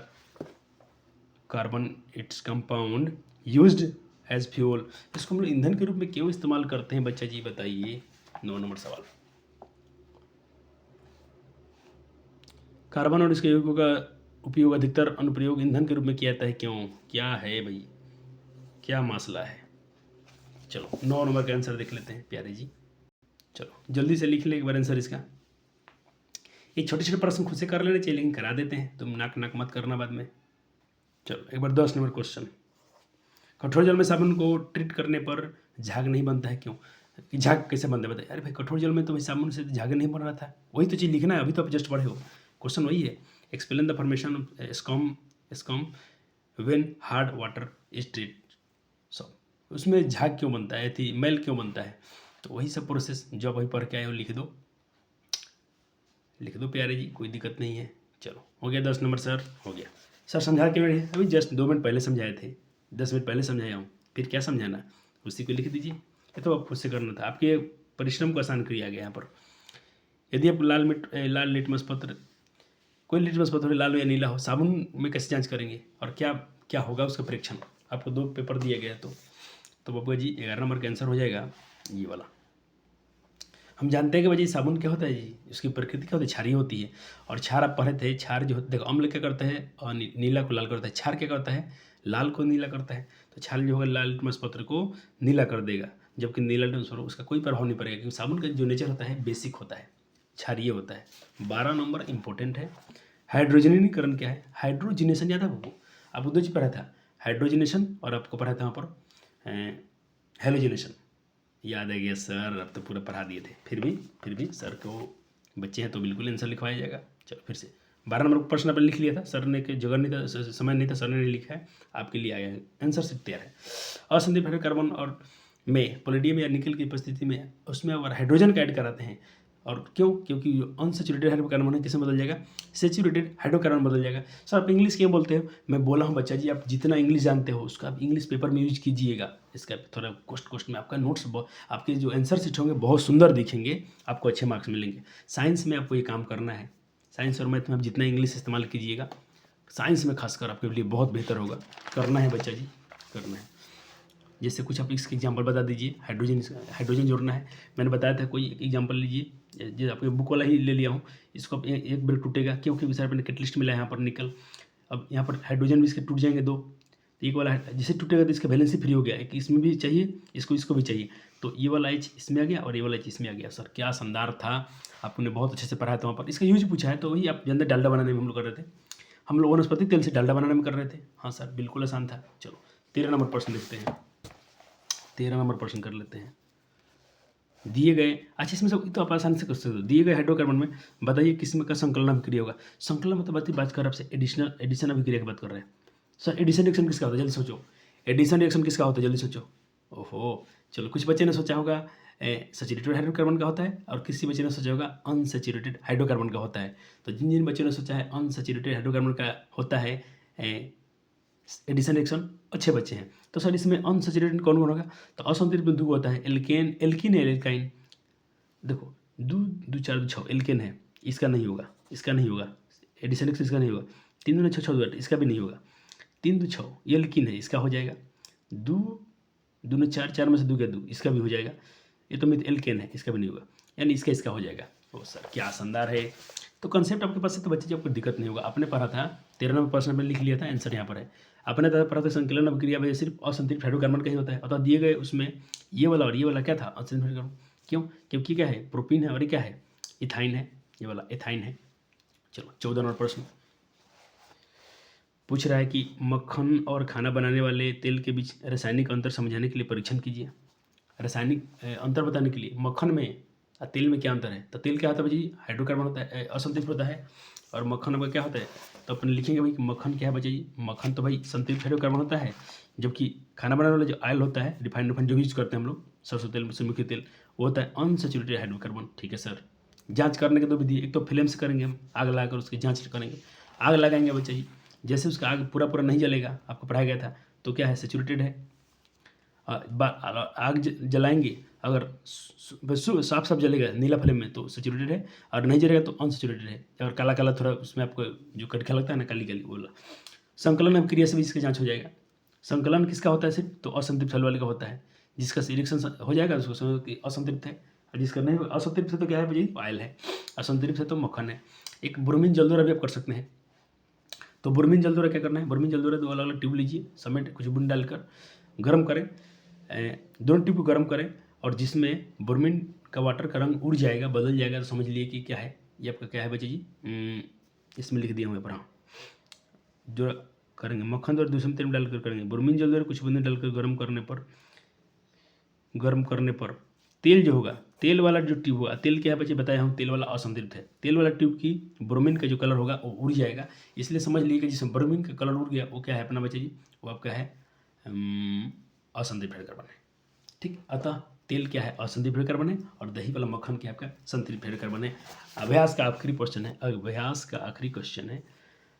carbon its compound used as fuel, इसको हम लोग ईंधन के रूप में क्यों इस्तेमाल करते हैं बच्चा जी, बताइए। 9 नंबर सवाल, कार्बन और इसके यौगिकों का उपयोग अधिकतर अनुप्रयोग ईंधन के रूप में किया जाता है, क्यों, क्या है भाई, क्या मसला है? चलो 9 नंबर का आंसर देख लेते हैं प्यारे जी। चलो जल्दी से लिख ले एक बार आंसर इसका, ये छोटे छोटे प्रश्न खुद से कर लेने चाहिए, लेकिन करा देते हैं, तुम नाक नाक मत करना बाद में। चलो एक बार 10 नंबर क्वेश्चन, कठोर जल में साबुन को ट्रीट करने पर झाग नहीं बनता है, क्यों? झाग कैसे बनता है बताइए। अरे भाई कठोर जल में तो भाई साबुन से झाग नहीं बन रहा था, वही तो चीज़ लिखना है, अभी तो आप जस्ट पढ़े हो, क्वेश्चन वही है। Explain the formation of scum when hard water is treat, so उसमें झाग क्यों बनता है, थी मैल क्यों बनता है, तो वही सब प्रोसेस जो आप वही पढ़ के आए हो लिख दो प्यारे जी, कोई दिक्कत नहीं है। चलो हो गया 10 नंबर सर, हो गया सर। समझा क्यों नहीं है, अभी जस्ट 2 मिनट पहले समझाए थे, 10 मिनट पहले समझाया हूँ, फिर क्या समझाना, उसी को लिख दीजिए, ये तो आप खुद से करना था, आपके परिश्रम को आसान किया गया यहाँ पर। यदि आप लाल लिटमस पत्र, कोई लिटमस पत्र लाल हो या नीला हो, साबुन में कैसे जांच करेंगे, और क्या क्या होगा उसका परीक्षण, आपको 2 पेपर दिया गया तो बाबू जी 11 नंबर का आंसर हो जाएगा ये वाला। हम जानते हैं कि भाई साबुन क्या होता है जी, उसकी प्रकृति क्या होती है, क्षारीय होती है, और क्षार आप पढ़े थे, क्षार जो देखो अम्ल क्या करता है और नीला को लाल करता है, क्षार क्या करता है, लाल को नीला करता है, तो क्षार जो होगा लाल लिटमस पत्र को नीला कर देगा, जबकि नीला लिटमस पत्र उसका कोई प्रभाव नहीं पड़ेगा, क्योंकि साबुन का जो नेचर होता है बेसिक होता है, क्षारीय होता है। 12 नंबर इंपॉर्टेंट है, हाइड्रोजनीकरण क्या है, हाइड्रोजिनेशन याद है आपको, आपको 2 चीज़ पढ़ा था, हाइड्रोजिनेशन और आपको पढ़ा था वहाँ पर हेलोजिनेशन, याद है गया सर, अब तो पूरा पढ़ा दिए थे, फिर भी सर को बच्चे हैं तो बिल्कुल आंसर लिखवाया जाएगा। चलो फिर से 12 नंबर प्रश्न आपने लिख लिया था, सर ने के जगह नहीं था, समय नहीं था, सर ने नहीं लिखा है, आपके लिए आया है, आंसर सिर्फ तैयार है। असंदीप हाइड्रोकार्बन और में पोलेडियम या निकल की उपस्थिति में उसमें अगर हाइड्रोजन का ऐड कराते हैं, और क्यों, क्योंकि अनसेचुरेटेड हाइड्रोकार्बन है किसमें बदल जाएगा, सेचुरेटेड हाइड्रोकार्बन बदल जाएगा। सर आप इंग्लिश क्यों बोलते हो, मैं बोला हूँ बच्चा जी, आप जितना इंग्लिश जानते हो उसका आप इंग्लिश पेपर में यूज कीजिएगा, इसका थोड़ा कोस्ट में आपका नोट्स, आपके जो आंसर शीट होंगे बहुत सुंदर दिखेंगे, आपको अच्छे मार्क्स मिलेंगे। साइंस में आपको ये काम करना है, साइंस और मैथ में आप जितना इंग्लिश इस्तेमाल कीजिएगा, साइंस में खासकर आपके लिए बहुत बेहतर होगा, करना है बच्चा जी, करना है। जैसे कुछ आप इसके एग्जांपल बता दीजिए, हाइड्रोजन जोड़ना है, मैंने बताया था, कोई एग्जांपल लीजिए, जैसे आपके बुक वाला ही ले लिया हूँ, इसको आप एक ब्रेक टूटेगा, क्योंकि सर मैंने कैटलिस्ट मिला है यहाँ पर निकल, अब यहाँ पर हाइड्रोजन भी इसके टूट जाएंगे 2, तो एक वाला जैसे टूटेगा तो इसका वैलेंसी फ्री हो गया है कि इसमें भी चाहिए, इसको भी चाहिए, तो ये वाला H इसमें आ गया और ये वाला H इसमें आ गया। सर क्या शानदार था, आपने बहुत अच्छे से पढ़ाया था वहाँ पर। इसका यूज पूछा है तो वही आप जानते डालडा बनाने में हम लोग कर रहे थे, हम लोग वनस्पति तेल से डालडा बनाने में कर रहे थे। हाँ सर बिल्कुल आसान था। चलो 13 नंबर प्रश्न देखते हैं, 13 नंबर प्रश्न कर लेते हैं। दिए गए, अच्छा इसमें सब तो आप आसानी से कर सकते हो। दिए गए हाइड्रोकार्बन में बताइए किसमें का संकलन अभिक्रिया होगा। संकलन मतलब बात कर रहे हैं आपसे एडिशन अभिक्रिया की बात कर रहे हैं। सर एडिशन रिएक्शन किसका होता है, जल्दी सोचो। एडिशन रिएक्शन किसका होता है, जल्दी सोचो। ओहो चलो, कुछ बच्चे ने सोचा होगा सैचुरेटेड हाइड्रोकार्बन का होता है और किसी बच्चे ने सोचा होगा अनसैचुरेटेड हाइड्रोकार्बन का होता है। तो जिन जिन बच्चों ने सोचा है अनसैचुरेटेड हाइड्रोकार्बन का होता है एडिशन रिएक्शन, अच्छे बच्चे हैं। तो सर इसमें अनसैचुरेटेड कौन कौन होगा, तो असंतृप्त बिंदु होता है एल्केन, एल्किन है एल्काइन। देखो दो चार दो छः एल्केन है, इसका नहीं होगा, इसका नहीं होगा। एडिशन रिएक्शन इसका नहीं होगा। 3 दूनी 6 6 2 8 इसका भी नहीं होगा। 3 2 6 ये एल्किन है, इसका हो जाएगा। 2 दूनी 4 4 में से 2 क्या 2, इसका भी हो जाएगा। ये तो मिथ एल्केन है, इसका भी नहीं होगा, यानी इसका हो जाएगा। ओ सर क्या शानदार है। तो कंसेप्ट आपके पास है तो बच्चे जब कोई दिक्कत नहीं होगा। आपने पढ़ा था 13 नंबर प्रश्न में लिख लिया था, आंसर यहाँ पर है। आपने पढ़ा था संकलन अभिक्रिया में सिर्फ असंतृप्त हाइड्रोकार्बन का ही होता है, अथवा दिए गए उसमें ये वाला और ये वाला क्या था, असंतृप्त हाइड्रोकार्बन। क्यों, क्योंकि क्या है, प्रोपीन है और ये क्या है, इथाइन है, ये वाला इथाइन है। चलो 14 नंबर प्रश्न पूछ रहा है कि मक्खन और खाना बनाने वाले तेल के बीच रासायनिक अंतर समझाने के लिए परीक्षण कीजिए। रासायनिक अंतर बताने के लिए मक्खन में और तेल में क्या अंतर है। तो तेल क्या होता है भाई, हाइड्रोकार्बन होता है, असंतृप्त होता है, और मक्खन में क्या होता है। तो अपन लिखेंगे भाई कि मक्खन क्या है बच्चे जी, मक्खन तो भाई संतृप्त हाइड्रोकार्बन होता है, जबकि खाना बनाने वाला जो ऑयल होता है, रिफाइंड जो यूज करते हैं हम लोग, सरसों तेल, सूर्यमुखी तेल, वो होता है अनसैचुरेटेड हाइड्रोकार्बन। ठीक है सर। जांच करने के दो विधि, एक तो फ्लेम से करेंगे हम, आग लगाकर उसकी जांच करेंगे। आग लगाएंगे बच्चे जी, जैसे उसका आग पूरा नहीं जलेगा, आपको पढ़ाया गया था, तो क्या है, सैचुरेटेड है। आग जलाएंगे अगर साफ साफ जलेगा नीला फ्लेम में तो सैचुरेटेड है, और नहीं जलेगा तो अनसैचुरेटेड है। और काला काला थोड़ा उसमें आपको जो कटखा लगता है ना, काली काली, बोला। संकलन अभिक्रिया से भी इसकी जांच हो जाएगा। संकलन किसका होता है सिर्फ, तो असंतृप्त हल वाले का होता है। जिसका रिएक्शन हो जाएगा उसको समझो कि असंतृप्त है, और जिसका नहीं, असंतृप्त है तो क्या है भाई, ऑयल है, असंतृप्त है तो मक्खन है। एक ब्रोमीन जल्दोरा भी आप कर सकते हैं। तो ब्रोमीन जल्दोरा क्या करना है, ब्रोमीन जल्दोरा 2 अलग अलग ट्यूब लीजिए, समेट कुछ बूंद डालकर गर्म करें, दोनों ट्यूब को गर्म करें, और जिसमें ब्रोमीन का वाटर का रंग उड़ जाएगा, बदल जाएगा, तो समझ लिए कि क्या है, ये आपका क्या है बच्चे जी, इसमें लिख दिया हूँ यहाँ पर। हाँ जो करेंगे मक्खन और दूसरे तेल में डालकर करेंगे, ब्रोमीन जल्दोरा कुछ बूंदे डालकर गर्म करने पर तेल जो होगा, तेल वाला जो ट्यूब होगा, तेल क्या है बच्चे बताया हूँ, तेल वाला असंतृप्त है। तेल वाला ट्यूब की ब्रोमीन का जो कलर होगा वो उड़ जाएगा, इसलिए समझ लीजिए कि जिसमें ब्रोमीन का कलर उड़ गया वो क्या है अपना बच्चे जी, वो आपका है असंतृप्त हाइड्रोकार्बन है। ठीक, अतः तेल क्या है, असंतृप्त हाइड्रोकार्बन है, और दही वाला मक्खन क्या आपका संतृप्त हाइड्रोकार्बन है। अभ्यास का आखिरी क्वेश्चन है,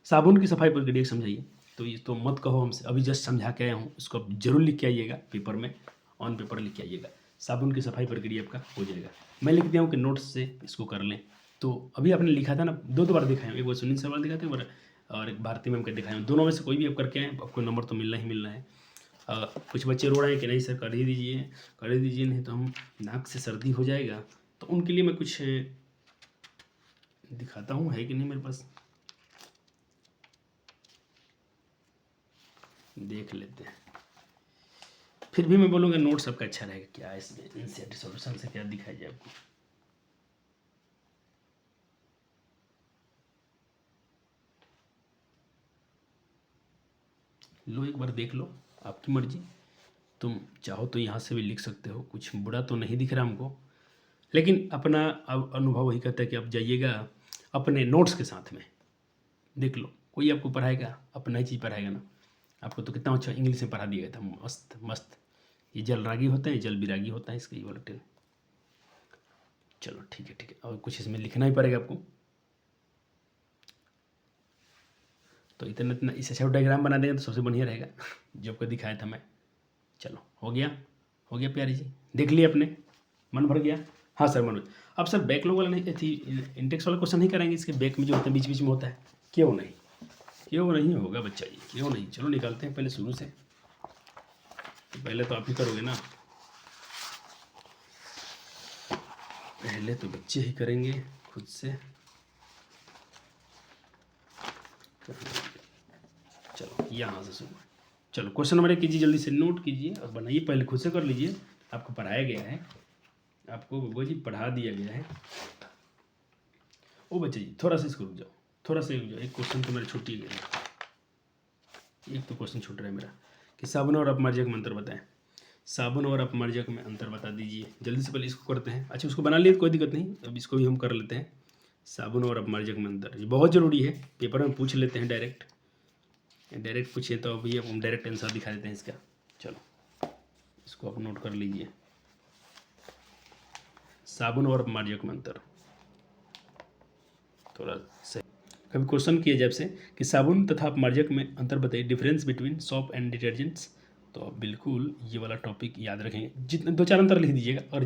साबुन की सफाई प्रक्रिया समझाइए। तो ये तो मत कहो हमसे, अभी जस्ट समझा के आया हूँ, इसको आप जरूर लिख के आइएगा पेपर में, ऑन पेपर लिख के आइएगा। साबुन की सफाई प्रक्रिया आपका हो जाएगा। मैं लिख दिया हूँ कि नोट्स से इसको कर लें। तो अभी आपने लिखा था ना, 2 बार दिखाया हूँ, एक बार सुनील सवाल दिखाते हैं और एक भारती मैम का दिखाया हूँ। दोनों में से कोई भी आप करके आए, आपको नंबर तो मिलना ही मिलना है। कुछ बच्चे रो रहे हैं कि नहीं सर कर ही दीजिए, नहीं तो हम नाक से सर्दी हो जाएगा। तो उनके लिए मैं कुछ दिखाता हूँ, है कि नहीं मेरे पास, देख लेते हैं। फिर भी मैं बोलूँगा नोट्स आपका अच्छा रहेगा। क्या इसमें एनसीईआरटी सॉल्यूशन से क्या दिखाया जाए आपको, लो एक बार देख लो, आपकी मर्जी। तुम चाहो तो यहाँ से भी लिख सकते हो, कुछ बुरा तो नहीं दिख रहा हमको, लेकिन अपना अब अनुभव वही कहता है कि आप जाइएगा अपने नोट्स के साथ में, देख लो। कोई आपको पढ़ाएगा, अपना ही चीज़ पढ़ाएगा ना। आपको तो कितना अच्छा इंग्लिश में पढ़ा दिया गया था, मस्त मस्त। ये जल रागी होता है, जल बिरागी होता है, इसका ये वाला टेन। चलो ठीक है, और कुछ इसमें लिखना ही पड़ेगा आपको। तो इतना इससे अच्छा डायग्राम बना देंगे तो सबसे बढ़िया रहेगा, जो आपको दिखाया था मैं। चलो हो गया प्यारी जी, देख लिया अपने, मन भर गया। हाँ सर मनोज, अब सर बैकलॉग वाला नहीं थी, इंटेक्स वाला क्वेश्चन नहीं कराएंगे, इसके बैक में जो होता है बीच में होता है, क्यों नहीं होगा बच्चा जी, क्यों नहीं। चलो निकालते हैं पहले शुरू से, तो पहले तो आप ही करोगे ना, पहले तो बच्चे ही करेंगे खुद से। चलो यहाँ से शुरू, चलो क्वेश्चन नंबर 1 कीजिए, जल्दी से नोट कीजिए और बनाइए, पहले खुद से कर लीजिए, आपको पढ़ाया गया है, आपको बबुआ जी पढ़ा दिया गया है। ओ बच्चे जी थोड़ा सा इसको रुक जाओ, थोड़ा सा रुक जाओ, एक क्वेश्चन तो मेरा छूट ही गया, एक तो क्वेश्चन छूट रहा है मेरा कि साबुन और अपमार्जक में अंतर बताएं। साबुन और अपमार्जक में अंतर बता दीजिए, जल्दी से पहले इसको करते हैं। अच्छा उसको बना लिए कोई दिक्कत नहीं, अब इसको भी हम कर लेते हैं। साबुन और अपमार्जक में अंतर, ये बहुत ज़रूरी है, पेपर में पूछ लेते हैं डायरेक्ट पूछिए तो अभी हम डायरेक्ट आंसर दिखा देते हैं इसका। चलो इसको आप नोट कर लीजिए, साबुन और अपमार्जक में अंतर। थोड़ा सही, कभी क्वेश्चन किया जाए आपसे कि साबुन तथा अपमार्जक में अंतर बताइए, difference between soap and detergents, तो आप बिल्कुल ये वाला टॉपिक याद रखेंगे। जितने 2-4 अंतर लिख दीजिएगा, और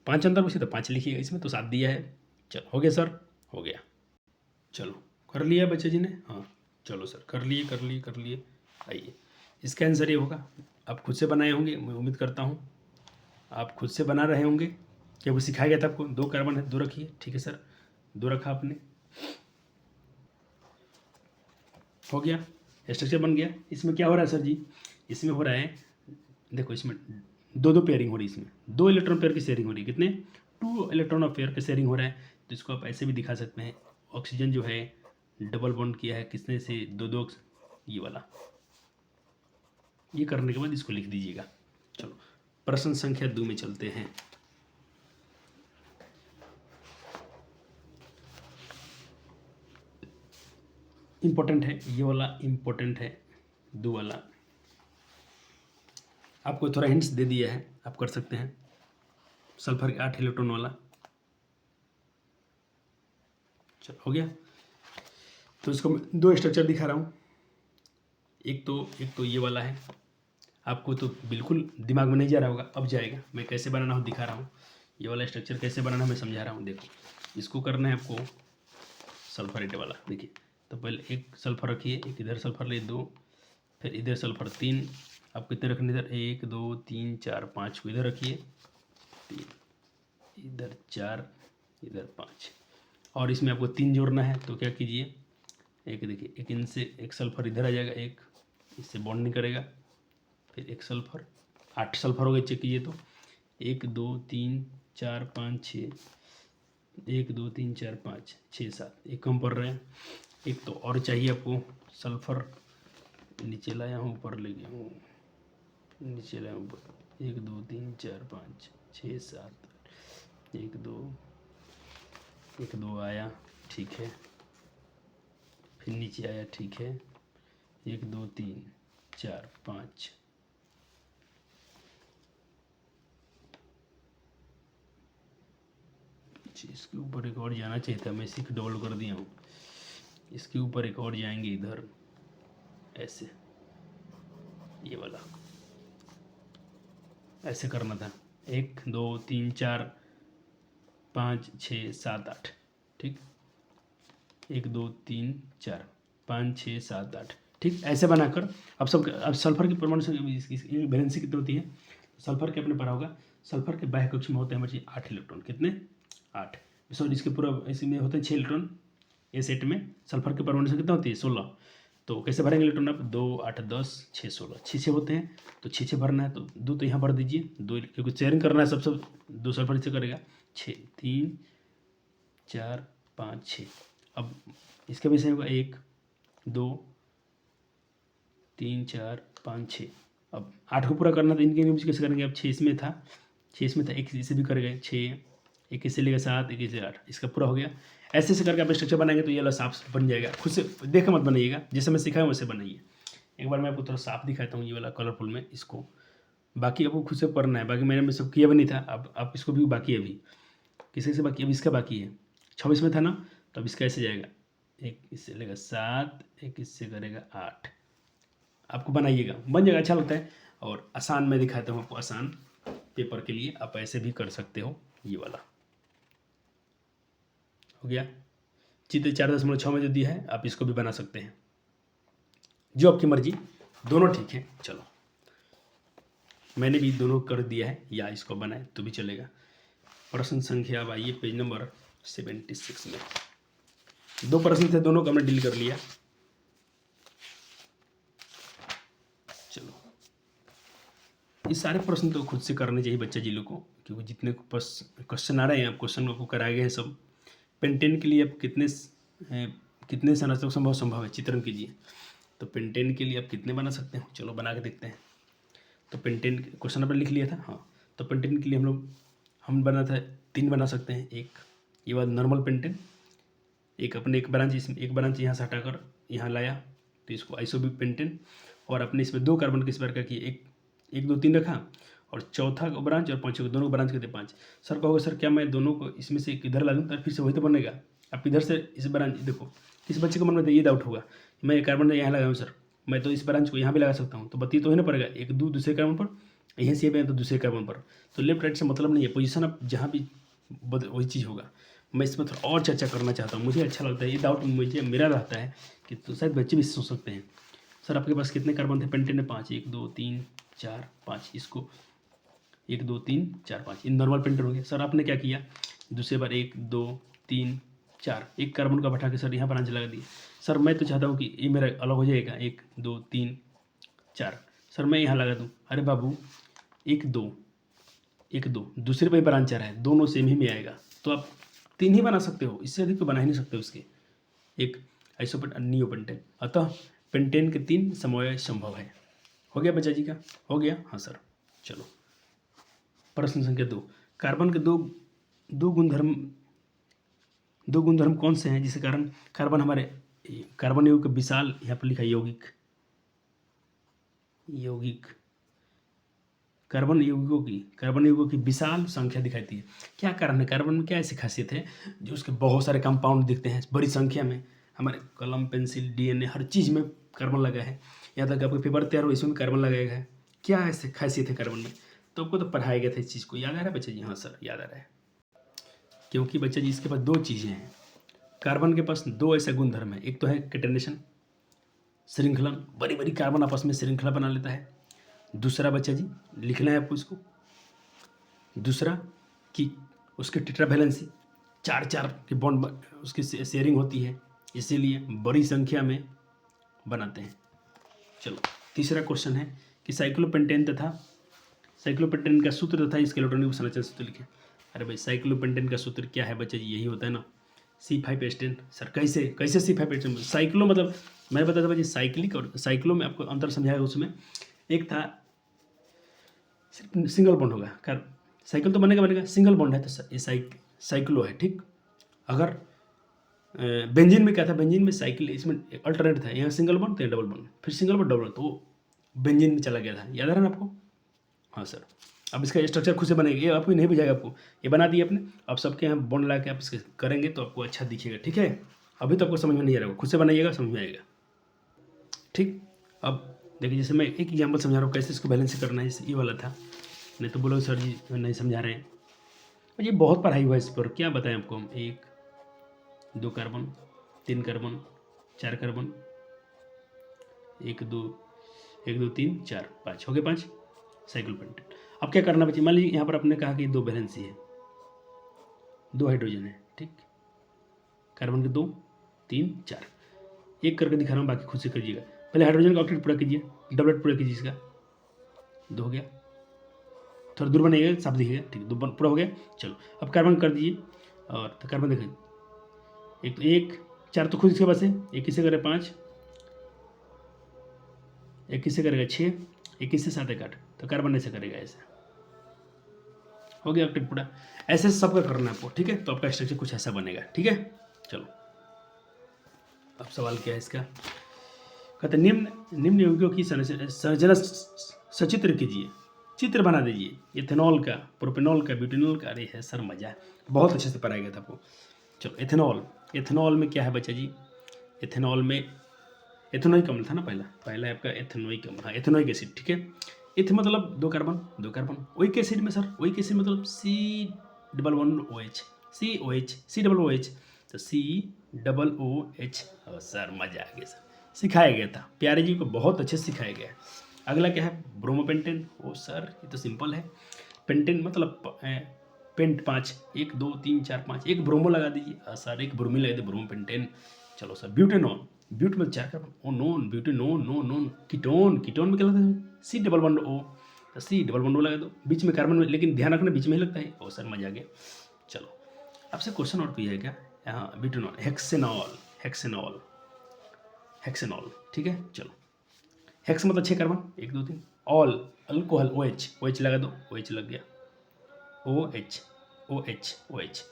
5 अंतर पूछे तो 5 लिखिएगा, इसमें तो 7 दिया है। चलो हो गया सर, हो गया। चलो कर लिया बच्चे जी ने, हाँ चलो सर कर लिए। आइए इसका आंसर ये होगा, आप खुद से बनाए होंगे, मैं उम्मीद करता हूँ आप खुद से बना रहे होंगे, क्योंकि सिखाया गया था आपको। 2 कार्बन है, 2 रखिए, ठीक है सर, 2 रखा आपने, हो गया, स्ट्रक्चर बन गया। इसमें क्या हो रहा है सर जी, इसमें हो रहा है, देखो इसमें 2 पेयरिंग हो रही है, इसमें 2 इलेक्ट्रॉन पेयर की शेयरिंग हो रही है, कितने 2 इलेक्ट्रॉन ऑफ पेयर की शेयरिंग हो रहा है। तो इसको आप ऐसे भी दिखा सकते हैं, ऑक्सीजन जो है डबल बॉन्ड किया है किसने से, 2 ये वाला, ये करने के बाद इसको लिख दीजिएगा। चलो प्रश्न संख्या 2 में चलते हैं। इम्पोर्टेंट है ये वाला, इम्पोर्टेंट है 2 वाला, आपको थोड़ा हिंट्स दे दिया है, आप कर सकते हैं। सल्फर के 8 इलेक्ट्रॉन वाला, चलो हो गया। तो इसको मैं 2 स्ट्रक्चर दिखा रहा हूँ, एक तो ये वाला है, आपको तो बिल्कुल दिमाग में नहीं जा रहा होगा, अब जाएगा। मैं कैसे बनाना हो दिखा रहा हूँ, ये वाला स्ट्रक्चर कैसे बनाना मैं समझा रहा हूँ। देखो इसको करना है आपको सल्फरेट वाला, देखिए तो पहले एक सल्फर रखिए, एक इधर सल्फर ले 2, फिर इधर सल्फर 3, आप कितने रखने, इधर 1 2 3 4 5 को इधर रखिए, 3 इधर 4 इधर 5, और इसमें आपको 3 जोड़ना है। तो क्या कीजिए, एक देखिए, एक इनसे एक सल्फर इधर आ जाएगा, एक इससे बॉन्ड नहीं करेगा, फिर एक सल्फर, 8 सल्फर हो गए, चेक कीजिए तो 1 2 3 4 5 6, 1 2 3 4 5 6 7, एक कम पड़ रहे हैं, एक तो और चाहिए आपको सल्फर, नीचे लाया हूँ ऊपर ले गया हूँ, नीचे लाया ऊपर, 1 2 3 4 5 6 7 1 2 आया, ठीक है, फिर नीचे आया, ठीक है, 1 2 3 4 5, इसके ऊपर एक और जाना चाहिए था, मैं इसी को डबल कर दिया हूँ, इसके ऊपर एक और जाएंगे इधर, ऐसे ये वाला ऐसे करना था, 1 2 3 4 5 6 7 8, ठीक, 1 2 3 4 5 6 7 8, ठीक, ऐसे बनाकर अब सल्फर की परमाणु संख्या वैलेंसी कितनी होती है, सल्फर के अपने पढ़ा होगा, सल्फर के बाह्य कक्ष में होते हैं बच्चे 8 इलेक्ट्रॉन, कितने 8, सॉरी इसके पूरा इसमें होते हैं 6 इलेक्ट्रॉन, ए सेट में सल्फर की परमाणु संख्या कितना होती है 16। तो कैसे भरेंगे इलेक्ट्रॉन आप, 2 8 10 6 16, 6 होते हैं, तो 6 भरना है, तो 2 तो यहाँ भर दीजिए, 2 क्योंकि शेयरिंग करना है सब 2 सल्फर से करेगा, 6 3 4 5 6, अब इसका भी सही होगा 1 2 3 4 5 6, अब 8 को पूरा करना, तो इनके बीच कैसे करेंगे, अब 6 इसमें था, 1 इसे भी कर गए 6, 1 इसे लेगा 7, 1 इसे 8, इसका पूरा हो गया। ऐसे ऐसे करके आप स्ट्रक्चर बनाएंगे तो ये वाला साफ बन जाएगा, खुद से देख के मत बनाइएगा, जैसे मैं सिखाया वैसे बनाइए। एक बार मैं आपको थोड़ा साफ दिखाता हूँ ये वाला कलरफुल में, इसको बाकी आपको खुद से पढ़ना है, बाकी मैंने में सब किया भी नहीं था, अब इसको भी बाकी है, अभी किसी से बाकी, अब इसका बाकी है, 26 में था ना, तो अब इसका ऐसे जाएगा, 1 इससे लेगा 7, 1 इससे करेगा 8, आपको बनाइएगा, बन जाएगा, अच्छा लगता है। और आसान मैं दिखाता हूँ आपको, आसान पेपर के लिए आप ऐसे भी कर सकते हो, ये वाला हो गया, चित्र 4.6 में जो दिया है आप इसको भी बना सकते हैं, जो आपकी मर्जी, दोनों ठीक है। चलो मैंने भी दोनों कर दिया है, या इसको बनाए तो भी चलेगा। प्रश्न संख्या अब आइए पेज नंबर 76 में, 2 प्रश्न थे, दोनों का हमने डील कर लिया। ये सारे प्रश्न तो खुद से करने चाहिए बच्चा जी लोग को, क्योंकि जितने क्वेश्चन आ रहे हैं आप क्वेश्चन आपको कराए गए हैं सब। पेंटेन के लिए आप कितने संरचनाओं संभव है चित्रण कीजिए। तो पेंटेन के लिए आप कितने बना सकते हैं, चलो बना के देखते हैं। तो पेंटेन क्वेश्चन आपने लिख लिया था, हाँ। तो पेंटेन के लिए हम बना था 3 बना सकते हैं। एक ये बात नॉर्मल पेंटेन, एक अपने एक ब्रांच यहाँ से हटाकर यहाँ लाया तो इसको आइसोब्यूट पेंटेन, और अपने इसमें 2 कार्बन किस प्रकार की एक 2 3 रखा, और चौथा ब्रांच और पाँचों को दोनों ब्रांच करते 5। सर कहोगे सर क्या मैं दोनों को इसमें से इधर ला दूँ तो फिर से वही तो बनेगा। आप इधर से इस ब्रांच देखो, इस बच्चे को मन में तो ये डाउट होगा मैं कार्बन यहाँ लगाऊँ सर, मैं तो इस ब्रांच को यहाँ भी लगा सकता हूँ, तो बत्ती तो ही ना पड़ेगा एक दूसरे कार्बन पर, यहीं से तो दूसरे कार्बन पर। तो लेफ्ट राइट से मतलब नहीं है, पोजीशन आप जहाँ भी वही चीज़ होगा। मैं इसमें थोड़ा और चर्चा करना चाहता हूँ, मुझे अच्छा लगता है ये डाउट मेरा रहता है कि तो शायद बच्चे भी सोच सकते हैं सर आपके पास कितने कार्बन थे पेंटेन में 5, 1 2 3 4 5, इसको 1 2 3 4 5 इन नॉर्मल पेंटेन होंगे। सर आपने क्या किया दूसरे बार 1 2 3 4 एक कार्बन का बैठा के सर यहाँ ब्रांच लगा दिए। सर मैं तो चाहता हूँ कि ये मेरा अलग हो जाएगा 1 2 3 4, सर मैं यहाँ लगा दूँ, अरे बाबू 1 2 दूसरे पे ब्रांच आ रहा है, दोनों सेम ही में आएगा, तो आप 3 ही बना सकते हो, इससे अधिक तो बना ही नहीं सकते उसके। एक नियोपेंटेन, अतः पेंटेन के 3 समवाय संभव है। हो गया बच्चा जी का, हो गया, हाँ सर। चलो प्रश्न संख्या 2, कार्बन के दो गुणधर्म कौन से हैं जिसके कारण कार्बन हमारे कार्बन यौगिक विशाल, यहाँ पर लिखा यौगिक कार्बन यौगिकों की विशाल संख्या दिखाती है। क्या कारण है, कार्बन में क्या ऐसी खासियत है जो उसके बहुत सारे कंपाउंड दिखते हैं बड़ी संख्या में, हमारे कलम पेंसिल DNA हर चीज़ में कार्बन लगा है, यहाँ तक आपको पेपर तैयार हो इसमें कार्बन लगाया है। क्या ऐसे खासियत है कार्बन में, तो आपको तो पढ़ाया गया था इस चीज़ को, याद आ रहा है बच्चा जी? हाँ सर याद आ रहा है, क्योंकि बच्चा जी इसके पास 2 चीज़ें हैं, कार्बन के पास 2 ऐसे गुणधर्म है, एक तो है कैटेनेशन श्रृंखलन, बड़ी बड़ी कार्बन आपस में श्रृंखला बना लेता है। दूसरा बच्चा जी लिखना है आपको इसको, दूसरा कि उसके टेट्रावैलेंसी 4 की बॉन्ड उसकी शेयरिंग होती है, इसीलिए बड़ी संख्या में बनाते हैं। चलो तीसरा क्वेश्चन है कि साइक्लोपेंटेन का सूत्र तथा इसके इलेक्ट्रॉनिक संरचना सूत्र लिखें। अरे भाई साइक्लोपेंटेन का सूत्र क्या है बच्चा जी, यही होता है ना C5H10। सर कैसे C5H10, साइक्लो मतलब मैं बताता था जी साइक्लिक और साइक्लो में आपको अंतर समझाया। उसमें एक था सिर्फ सिंगल बॉन्ड होगा, साइकिल तो बनेगा सिंगल बॉन्ड है तो ये साइक्लो है, ठीक। अगर बेंजीन में क्या था, बेंजीन में साइकिल इसमें अल्टरनेट था, यहाँ सिंगल बॉन्ड तो डबल बॉन्ड, फिर सिंगल बॉन्ड डबल बॉन्ड, तो वो बेंजीन में चला गया था, याद आ रहा है ना आपको? हाँ सर। अब इसका स्ट्रक्चर खुद से बनेगा, ये आपको नहीं बुझाएगा, आपको ये बना दिए अपने, अब सबके यहाँ बॉन्ड ला के आप इसके करेंगे तो आपको अच्छा दिखेगा, ठीक है। अभी तो आपको समझ में नहीं आ रहा, खुद से बनाइएगा समझ में आएगा, ठीक। अब देखिए जैसे मैं एक एग्जाम्पल समझा रहा हूँ कैसे इसको बैलेंस करना है, ये वाला था, नहीं तो बोलो सर जी नहीं समझा रहे हैं, ये बहुत पढ़ाई हुआ है इस पर, क्या बताएं आपको हम। 1 2 कार्बन 3 कार्बन 4 कार्बन 1 2 3 4 5 हो गए 5 साइक्लोपेंटेन। अब क्या करना बच्चे, मान लीजिए यहाँ पर आपने कहा कि 2 वैलेंसी है, 2 हाइड्रोजन है, ठीक, कार्बन के 2 3 4, एक करके दिखा रहा हूँ, बाकी खुद से करिएगा। पहले हाइड्रोजन का ऑक्टेट पूरा कीजिए, डबलेट पूरा कीजिए, इसका 2 हो गया, थोड़ा दूर बनाइएगा साफ दिखेगा, ठीक, 2 पूरा हो गया। चलो अब कार्बन कर दीजिए, और तो कार्बन देखें एक तो 1 4 तो खुद इसके पास है, एक किसे करे 5, एक किसे करेगा 6, एक किसे 7 1 8, तो कार्बन ऐसे करेगा, ऐसे हो गया ऑक्टेट पूरा। ऐसे सबका करना है आपको, ठीक है, तो आपका स्ट्रक्चर कुछ ऐसा बनेगा, ठीक है। चलो अब सवाल क्या है इसका, कहते निम्न यौगिकों की संरचना सचित्र कीजिए, चित्र बना दीजिए, इथेनॉल का, प्रोपेनॉल का, ब्यूटेनॉल का। अरे है सर मजा, बहुत अच्छे से पढ़ाया गया था आपको। चलो एथेनॉल में क्या है बच्चा जी, एथेनॉल में एथेनोइक अम्ल था ना, पहला आपका एथेनोइक अम्ल, हाँ एथेनोइक एसिड, ठीक है। इथ मतलब 2 कार्बन, ओइक एसिड में सर, ओइक एसिड मतलब COOH, तो COOH, सर मजा आ गया सर, सिखाया गया था, प्यारे जी को बहुत अच्छे से सिखाया गया है। अगला क्या है, ब्रोमोपेंटेन। ओ सर ये तो सिंपल है, पेंटेन मतलब पेंट 5 1 2 3 4 5, एक ब्रोमो लगा दीजिए सर, एक ब्रोमीन लगा दीजिए, ब्रोमोपेंटेन। चलो सर ब्यूटेनॉल, ब्यूट में 4 कार्बन, ओ नॉन ब्यूटेनॉन, नॉन कीटोन में क्या लगता है, C डबल बॉन्ड O, तो सी डबल बॉन्ड लगा दो, बीच में कार्बन में, लेकिन ध्यान रखना बीच में ही लगता है। ओ सर मजा आ गया। चलो आपसे क्वेश्चन और कोई है क्या? हाँ बिटनॉल, हेक्सेनॉल, हेक्सेनॉल, हेक्सेनॉल, ठीक है। चलो हेक्स मतलब 6 carbon, 1 2 3, all alcohol O H, O H लगा दो, ओ एच लग गया, O H, O H, O H.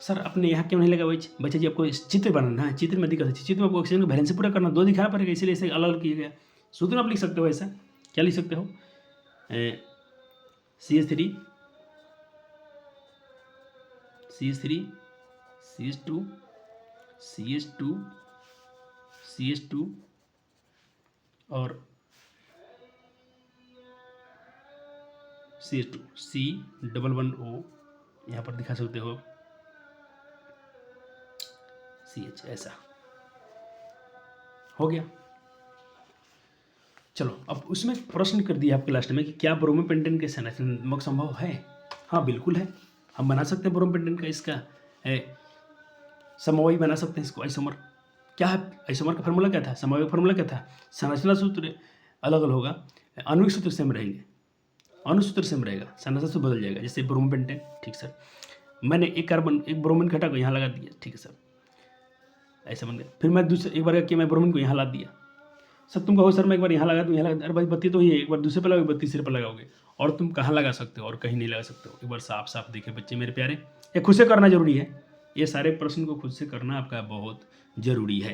Sir अपने यहाँ क्यों नहीं लगा ओ एच? बच्चा जी आपको चित्र बनाना है, चित्र में दिक्कत है, चित्र में आपको ऑक्सीजन का बैलेंस पूरा करना, 2 दिखाना पड़ेगा, इसीलिए इसे अलग अलग किया गया। सूत्र आप लिख सकते हो ऐसा, क्या लिख सकते हो? CH3, CH3, CH2, CH2, CH2 और CH2, C double one O, यहाँ पर दिखा सकते हो CH, ऐसा हो गया। चलो अब उसमें प्रश्न कर दिया आपके लास्ट में कि क्या ब्रोमोपेंटेन के संरचनात्मक संभव है? हाँ बिल्कुल है, हम बना सकते हैं ब्रोमोपेंटेन का, इसका समवायी बना सकते हैं इसको, आइसोमर। क्या है आइसोमर का फार्मूला? क्या था समवायी फार्मूला? क्या था? संरचना सूत्र अलग अलग होगा, आणविक सूत्र सेम रहेंगे, अनुसूत्र सेम रहेगा, संरचना सूत्र बदल जाएगा। जैसे ब्रोमोपेंटेन, ठीक सर, मैंने एक कार्बन एक ब्रोमीन घटा को यहाँ लगा दिया, ठीक है सर, ऐसा बन गया। फिर मैं दूसरे एक बार क्या, मैं ब्रोमीन को यहाँ ला दिया। सर तुम कहो सर मैं एक बार यहाँ लगा दूँ, यहाँ लगा, अरे भाई बत्ती तो ही है, एक बार दूसरे पर लगाओगे, तीसरे पर लगाओगे, और तुम कहाँ लगा सकते हो और कहीं नहीं लगा सकते हो। एक बार साफ साफ देखे बच्चे मेरे प्यारे, ये खुद से करना जरूरी है, ये सारे प्रश्न को खुद से करना आपका बहुत जरूरी है।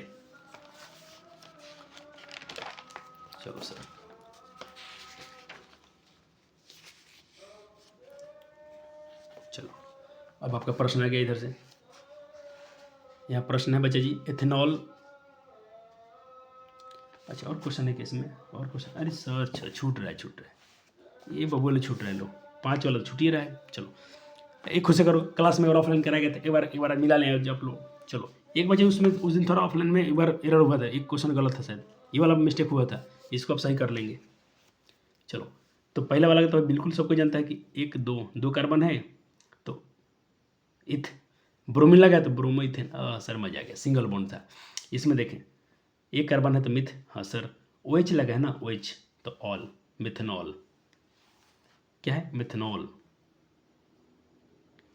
चलो सर चलो अब आपका प्रश्न आ गया इधर से, यहाँ प्रश्न है बच्चे जी एथेनॉल। अच्छा और क्वेश्चन है किसमें? और क्वेश्चन? अरे सर छूट रहा है, ये बबुल छूट रहा है, लो 5 वाला छूट ही रहा है। चलो एक खुद से करो, क्लास में और ऑफलाइन कराया गया था, एक बार मिला लें आप लोग। चलो एक बच्चे उसमें उस दिन थोड़ा ऑफलाइन में एक बार एरर हुआ था, एक क्वेश्चन गलत था शायद, ये वाला मिस्टेक हुआ था, इसको आप सही कर लेंगे। चलो तो पहला वाला तो बिल्कुल सबको जानता है कि 1 2 कार्बन है, तो इथ ब्रोमीन लगा तो ब्रोमो इथेन, सर मजा आ गया, सिंगल बॉन्ड था। इसमें देखें 1 कार्बन है तो मिथ, हाँ सर, ओ एच लगा है ना, ओ एच तो ऑल, मिथेनॉल। क्या है? मिथेनॉल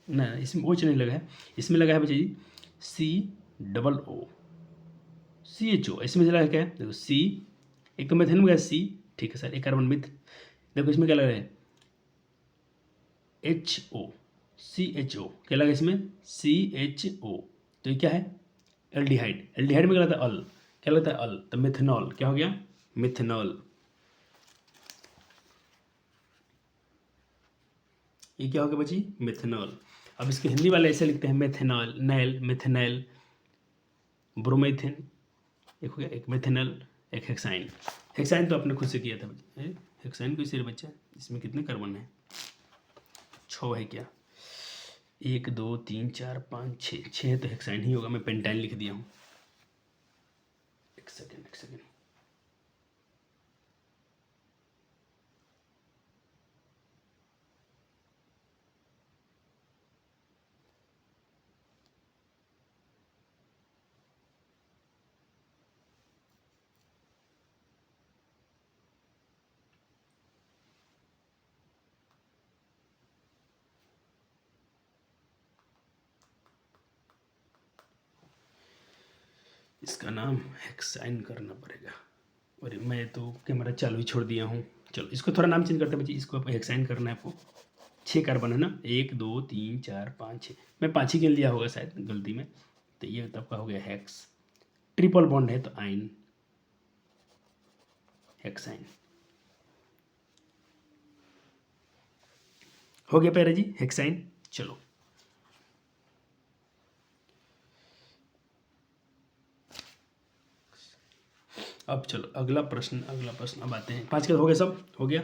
ना, इसमें ओ एच नहीं लगा है, इसमें लगा है बच्चे जी C double O, C H O, इसमें लगा है क्या है? देखो सी, एक तो मिथेन में गया सी, ठीक है सर, एक कार्बन मिथ, देखो इसमें क्या लगा है? H O, C H O, क्या लगा इसमें? सी एच ओ, तो ये क्या है? एल्डिहाइड, एल्डिहाइड में क्या लगता है? अल, क्या लगता है? अल, तो मिथेनॉल क्या हो गया? मिथेनॉल। ये क्या हो गया बच्ची? मिथेनॉल। अब इसके हिंदी वाले ऐसे लिखते हैं मेथेनॉल, नैल, मिथेनॉल, ब्रोमेथेन, एक हो गया, एक मिथेनॉल, एक हेक्साइन। हेक्साइन तो आपने खुद से किया था बच्चे, हेक्साइन को सिर्फ बच्चा, इसमें कितने कार्बन है? 6 है क्या? 1 2 3 4 5 6, 6 तो हेक्साइन ही होगा, मैं पेंटाइन लिख दिया हूँ। एक सेकेंड, एक सेकेंड, इसका नाम हेक्साइन करना पड़ेगा। और मैं तो कैमरा चालू ही छोड़ दिया हूँ। चलो इसको थोड़ा नाम चेंज करते हैं बच्चे, इसको आप हेक्साइन करना है आपको। 6 कार्बन है ना, 1 2 3 4 5 6, मैं 5 ही गिन लिया होगा शायद गलती में, तो ये तब का हो गया हेक्स। ट्रिपल बॉन्ड है तो आइन, हेक्साइन हो गया प्यारे जी, हेक्साइन। चलो अब चलो अगला प्रश्न, अब आते हैं। 5 का हो गया, सब हो गया।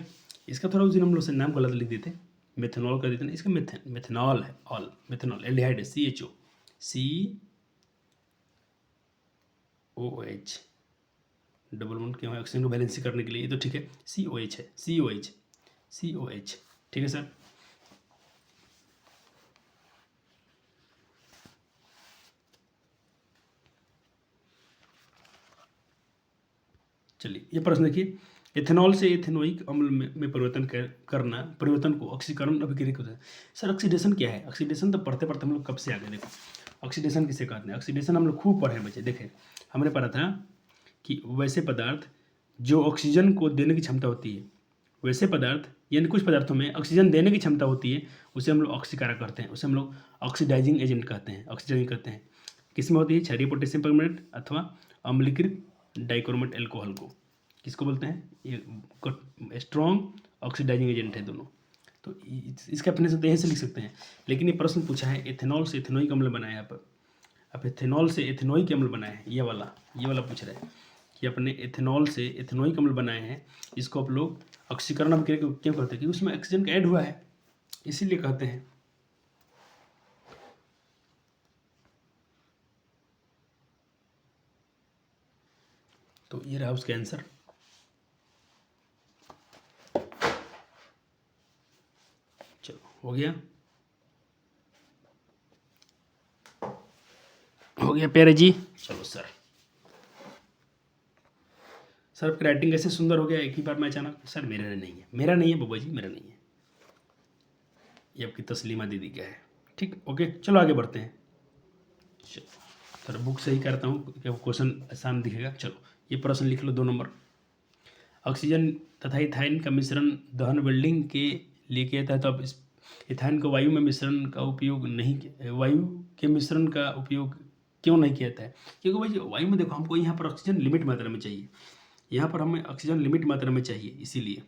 इसका थोड़ा उस दिन हम लोग से नाम गलत लिख देते, मेथेनॉल कर देते ना, इसका मेथेनॉल है, ऑल मेथेनॉल, एल्डिहाइड है, सी एच ओ, सी ओ एच डबल बॉन्ड क्यों है? ऑक्सीजन को बैलेंस करने के लिए, ये तो ठीक है, सी ओ एच है, सी ओ एच, सी ओ एच, ठीक है सर। चलिए ये प्रश्न देखिए, एथेनॉल से एथेनोइक अम्ल में परिवर्तन को ऑक्सीकरण अभिक्रिया कहते हैं। सर ऑक्सीडेशन क्या है? ऑक्सीडेशन तो पढ़ते पढ़ते हम लोग कब से आ गए। देखो ऑक्सीडेशन किसे कहते हैं? ऑक्सीडेशन हम लोग खूब पढ़े हैं बच्चे। देखें हमने पढ़ा था कि वैसे पदार्थ जो ऑक्सीजन को देने की क्षमता होती है, वैसे पदार्थ यानी कुछ पदार्थों में ऑक्सीजन देने की क्षमता होती है, उसे हम लोग ऑक्सीकारक कहते हैं, उसे हम लोग ऑक्सीडाइजिंग एजेंट कहते हैं, ऑक्सीडाइजिंग कहते हैं। किसमें होती है? क्षारीय पोटेशियम परमैंगनेट अथवा अम्लीकृत डाइक्रोमेट एल्कोहल को किसको बोलते हैं? ये स्ट्रॉन्ग ऑक्सीडाइजिंग एजेंट है दोनों। तो इसका अपने से यहीं से लिख सकते हैं। लेकिन ये प्रश्न पूछा है एथेनॉल से एथेनोइक अम्ल बनाया है यहाँ पर। अब एथेनॉल से एथेनोइक अम्ल बनाया है, ये वाला पूछ रहे हैं कि अपने एथेनॉल से एथेनोइक अम्ल बनाए हैं, इसको आप लोग ऑक्सीकरण अभिक्रिया क्यों कहते हैं? क्योंकि उसमें ऑक्सीजन का ऐड हुआ है, इसीलिए कहते हैं। तो ये रहा उसका आंसर। चलो हो गया प्यारे जी। चलो सर आपकी राइटिंग कैसे सुंदर हो गया एक ही बार में अचानक? सर मेरा नहीं है बाबा जी, मेरा नहीं है, ये आपकी तस्लीमा दीदी का है। ठीक ओके चलो आगे बढ़ते हैं। चलो सर बुक सही करता हूँ, क्या क्वेश्चन आसान दिखेगा। चलो ये प्रश्न लिख लो 2 नंबर। ऑक्सीजन तथा इथाइन का मिश्रण दहन वेल्डिंग के लिए किया था, तो अब इस इथाइन को वायु में मिश्रण का उपयोग नहीं, वायु के मिश्रण का उपयोग क्यों नहीं किया जाता है? क्योंकि भाई वायु में देखो हमको यहाँ पर ऑक्सीजन लिमिट मात्रा में चाहिए, यहाँ पर हमें ऑक्सीजन लिमिट मात्रा में चाहिए, इसीलिए।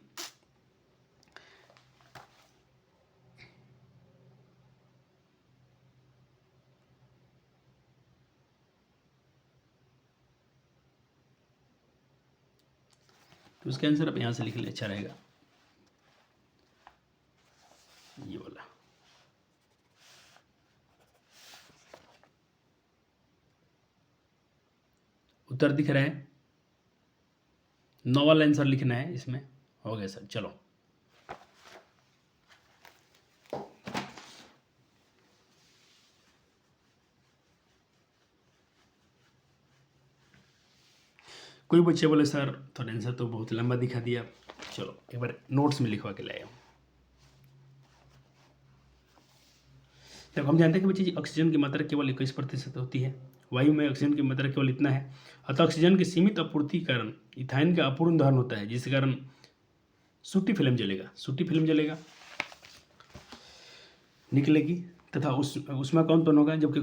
तो उसका आंसर आप यहाँ से लिख लें, अच्छा रहेगा, ये वाला। उत्तर दिख रहा है, 9 वाला आंसर लिखना है इसमें। हो गया सर। चलो कोई बच्चे बोले सर थोड़ा आंसर तो बहुत लंबा दिखा दिया। चलो एक बार नोट्स में लिखवा के लाया हूँ। देखो हम जानते हैं कि बच्चे ऑक्सीजन की मात्रा केवल 21% होती है, वायु में ऑक्सीजन की मात्रा केवल इतना है, अतः ऑक्सीजन की सीमित आपूर्ति के कारण इथाइन का अपूर्ण दहन होता है, जिसके कारण सूटी फिल्म जलेगा निकलेगी, तथा उसमें कौन उत्पन्न होगा? जबकि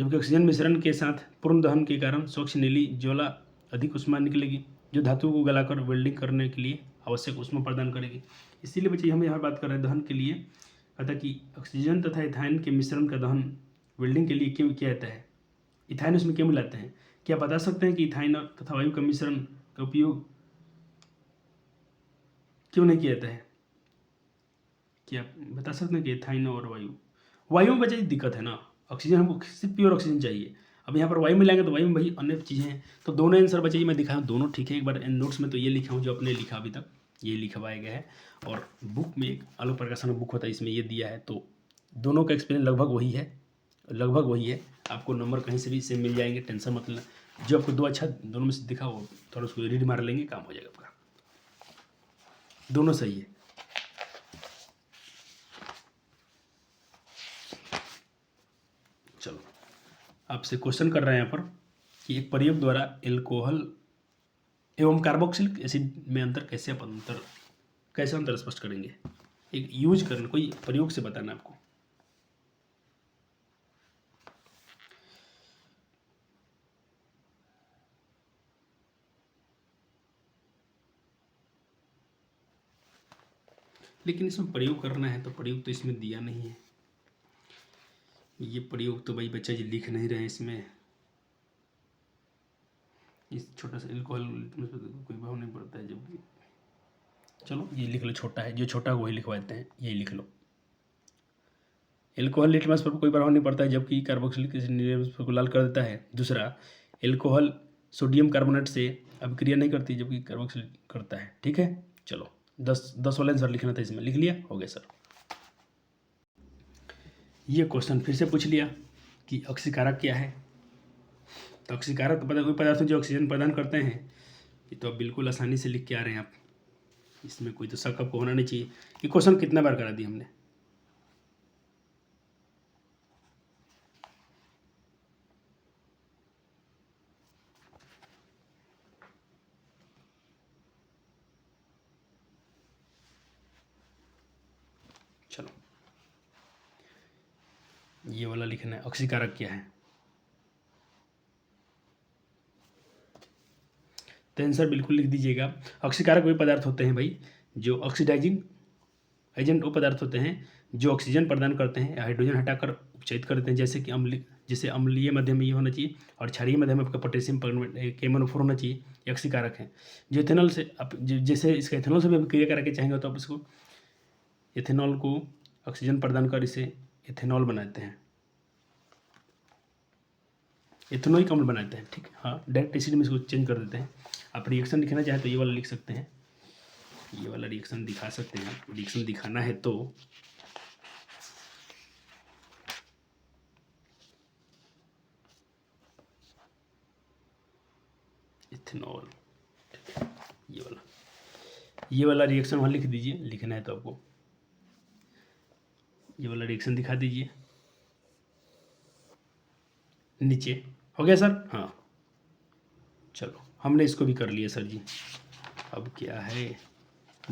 ऑक्सीजन मिश्रण के साथ पूर्ण दहन के कारण स्वच्छ नीली ज्वाला अधिक ऊष्मा निकलेगी, जो धातु को गलाकर वेल्डिंग करने के लिए आवश्यक ऊष्मा प्रदान करेगी। इसीलिए बच्चे हम यहाँ बात कर रहे हैं दहन के लिए, अतः कि ऑक्सीजन तथा इथाइन के मिश्रण का दहन वेल्डिंग के लिए क्यों किया जाता है, इथाइन उसमें क्यों मिलाते हैं? क्या बता सकते हैं कि इथाइन तथा वायु का मिश्रण का उपयोग क्यों नहीं किया जाता है? क्या बता सकते हैं कि इथाइन और वायु में बच्चे दिक्कत है ना, ऑक्सीजन हमको सिर्फ प्योर ऑक्सीजन चाहिए। अब यहाँ पर वायु मिलाएंगे तो वायु में भाई अन्य चीज़ें हैं। तो दोनों आंसर बच्चे मैं दिखाऊँ दोनों ठीक है। एक बार इन नोट्स में तो ये लिखा हूँ जो अपने लिखा अभी तक, ये लिखवाया गया है, और बुक में एक आलोक प्रकाशन बुक होता है, इसमें ये दिया है। तो दोनों का एक्सपीरियंस लगभग वही है। आपको नंबर कहीं से भी इससे मिल जाएंगे, टेंशन मत लेना। जो आपको 2 अच्छा दोनों में से दिखा वो थोड़ा उसको रीड मार लेंगे, काम हो जाएगा आपका। दोनों सही है। चलो आपसे क्वेश्चन कर रहे हैं यहाँ पर कि एक प्रयोग द्वारा एल्कोहल एवं कार्बोक्सिलिक एसिड में अंतर कैसे अंतर स्पष्ट करेंगे? एक यूज करना, कोई प्रयोग से बताना आपको। लेकिन इसमें प्रयोग करना है तो प्रयोग तो इसमें दिया नहीं है। ये प्रयोग तो भाई बच्चा जी लिख नहीं रहे हैं इसमें। इस छोटा सा एल्कोहल कोई भाव नहीं पड़ता है, जबकि चलो ये लिख लो, छोटा है, जो छोटा वही लिखवा देते हैं, यही लिख लो। एल्कोहल लिटमस पर कोई प्रभाव नहीं पड़ता है, जबकि कार्बोक्सिलिक एसिड नीले को लाल कर देता है। दूसरा, एल्कोहल सोडियम कार्बोनेट से अभिक्रिया नहीं करती, जबकि कार्बोक्सिलिक करता है। ठीक है चलो 10 वाला आंसर लिखना था इसमें, लिख लिया? हो गया सर। ये क्वेश्चन फिर से पूछ लिया कि ऑक्सीकारक क्या है। तो ऑक्सीकारक वही पदार्थ जो ऑक्सीजन प्रदान करते हैं, ये तो आप बिल्कुल आसानी से लिख के आ रहे हैं आप, इसमें कोई तो शक आपको होना नहीं चाहिए। ये क्वेश्चन कितना बार करा दिया हमने? चलो ये वाला लिखना है, ऑक्सीकारक क्या है? तो आंसर बिल्कुल लिख दीजिएगा। ऑक्सीकारक वे पदार्थ होते हैं भाई जो ऑक्सीडाइजिंग एजेंट, वो पदार्थ होते हैं जो ऑक्सीजन प्रदान करते हैं, हाइड्रोजन हटाकर उपचयित करते हैं, जैसे कि जैसे अम्लीय माध्यम में ये होना चाहिए, और क्षारीय माध्यम में आपका पोटेशियम KMnO4 होना चाहिए। ये ऑक्सीकारक है। जो इथेनॉल से आप जैसे इसका इथेनॉल से भी क्रिया करा के चाहेंगे तो आप इसको इथेनॉल को ऑक्सीजन प्रदान कर इसे इथेनॉल बनाते हैं, इथेनोइक अम्ल बनाते हैं। ठीक है, हाँ, डायरेक्ट एसिड में इसको चेंज कर देते हैं। आप रिएक्शन दिखाना चाहें तो ये वाला लिख सकते हैं, ये वाला रिएक्शन दिखा सकते हैं। रिएक्शन दिखाना है तो इथेनॉल, ये वाला रिएक्शन वहाँ लिख दीजिए, लिखना है तो आपको ये वाला रिएक्शन दिखा दीजिए नीचे। हो गया सर? हाँ, चलो हमने इसको भी कर लिया सर जी। अब क्या है,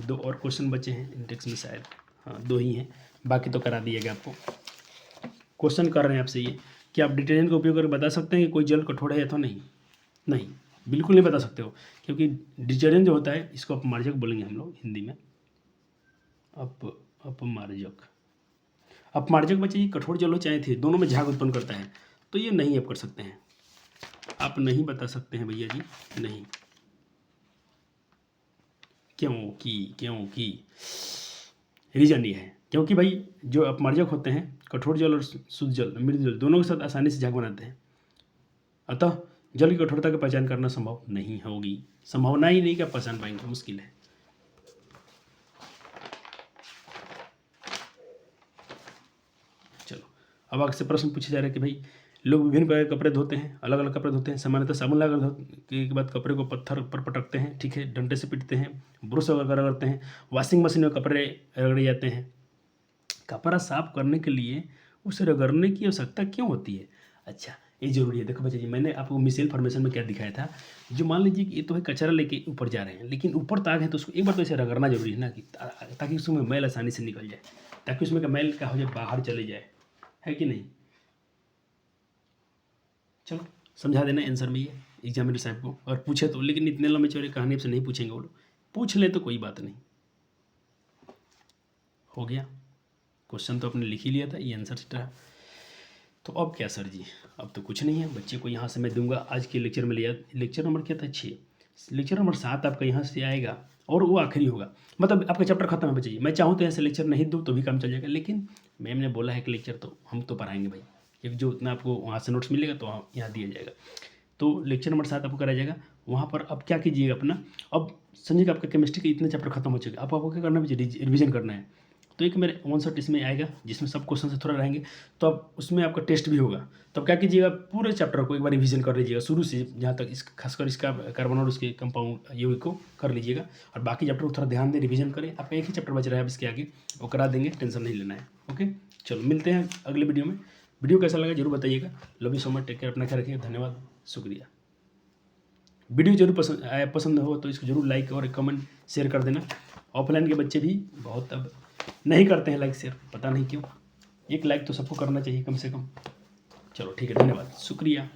2 और क्वेश्चन बचे हैं इंडेक्स में शायद, हाँ 2 ही हैं, बाकी तो करा दिएगा आपको। क्वेश्चन कर रहे हैं आपसे ये कि आप डिटर्जेंट का उपयोग करके बता सकते हैं कि कोई जल कठोर है या तो नहीं? नहीं, बिल्कुल नहीं बता सकते हो, क्योंकि डिटर्जेंट जो होता है इसको अपमार्जक बोलेंगे हम लोग हिंदी में, अपमार्जक। अपमार्जक बच्चे ये कठोर जल हो चाहे थे, दोनों में झाग उत्पन्न करता है, तो ये नहीं आप कर सकते हैं, आप नहीं बता सकते हैं भैया जी, नहीं। क्योंकि रीजन ये है क्योंकि भाई जो अपमार्जक होते हैं कठोर जल और शुद्ध जल, मृदु जल, दोनों के साथ आसानी से झाग बनाते हैं, अतः जल की कठोरता की पहचान करना संभव नहीं होगी, संभावना ही नहीं कि आप पहचान पाएंगे, मुश्किल है। चलो अब आपसे प्रश्न पूछे जा रहे हैं कि भाई लोग विभिन्न प्रकार के कपड़े धोते हैं, अलग अलग कपड़े धोते हैं। सामान्यतः साबुन लगाकर धोने के बाद कपड़े को पत्थर पर पटकते हैं, ठीक है, डंडे से पीटते हैं, ब्रश वगैरह करते हैं, वॉशिंग मशीन में कपड़े रगड़े जाते हैं। कपड़ा साफ करने के लिए उसे रगड़ने की आवश्यकता क्यों होती है? अच्छा, ये जरूरी है। देखो बच्चे जी, मैंने आपको मिसेल फॉर्मेशन में क्या दिखाया था, जो मान लीजिए कि ये तो है कचरा लेके ऊपर जा रहे हैं, लेकिन ऊपर ताग है तो उसको एक बार तो ऐसे रगड़ना जरूरी है ना, कि ताकि उसमें मैल आसानी से निकल जाए, ताकि उसमें का मैल क्या हो जाए, बाहर चले जाए, है कि नहीं? चलो समझा देना आंसर में ये एग्जामिनर साहब को, और पूछे तो, लेकिन इतने लंबे चौड़े कहानी से नहीं पूछेंगे वो लोग, पूछ ले तो कोई बात नहीं। हो गया, क्वेश्चन तो आपने लिख ही लिया था, ये आंसर सीट रहा। तो अब क्या सर जी, अब तो कुछ नहीं है, बच्चे को यहाँ से मैं दूंगा। आज के लेक्चर में लिया, लेक्चर नंबर क्या था, 6, लेक्चर नंबर 7 आपका यहाँ से आएगा और वो आखिरी होगा, मतलब आपका चैप्टर खत्म है बच्चे जी। मैं चाहूँ तो यहाँ से लेक्चर नहीं दूँ तो भी काम चल जाएगा, लेकिन मैम ने बोला है कि लेक्चर तो हम तो पढ़ाएंगे भाई, क्योंकि जो उतना आपको वहाँ से नोट्स मिलेगा तो यहाँ दिया जाएगा। तो लेक्चर नंबर 7 आपको कराया जाएगा, वहाँ पर अब क्या कीजिएगा अपना, अब समझिएगा आपका केमिस्ट्री के इतने चैप्टर खत्म हो चुके, अब आपको क्या करना है, रिविजन करना है। तो एक मेरे 1 शॉट इसमें आएगा जिसमें सब क्वेश्चन से थोड़ा रहेंगे, तो अब उसमें आपका टेस्ट भी होगा। तो अब क्या कीजिएगा, पूरे चैप्टर को एक बार रिवीजन कर लीजिएगा शुरू से जहाँ तक, इस खासकर इसका कार्बन और उसके कंपाउंड ये को कर लीजिएगा, और बाकी चैप्टर को थोड़ा ध्यान दें, रिवीजन करें। आप एक ही चैप्टर बच रहा है अब इसके आगे, वो करा देंगे, टेंशन नहीं लेना है। ओके, चलो मिलते हैं अगले वीडियो में। वीडियो कैसा लगा जरूर बताइएगा। Love you so much, take care, अपना ख्याल रखिए, धन्यवाद, शुक्रिया। वीडियो जरूर पसंद हो तो इसको जरूर लाइक और कमेंट शेयर कर देना। ऑफलाइन के बच्चे भी बहुत अब नहीं करते हैं लाइक शेयर, पता नहीं क्यों। एक लाइक तो सबको करना चाहिए कम से कम। चलो ठीक है, धन्यवाद, शुक्रिया।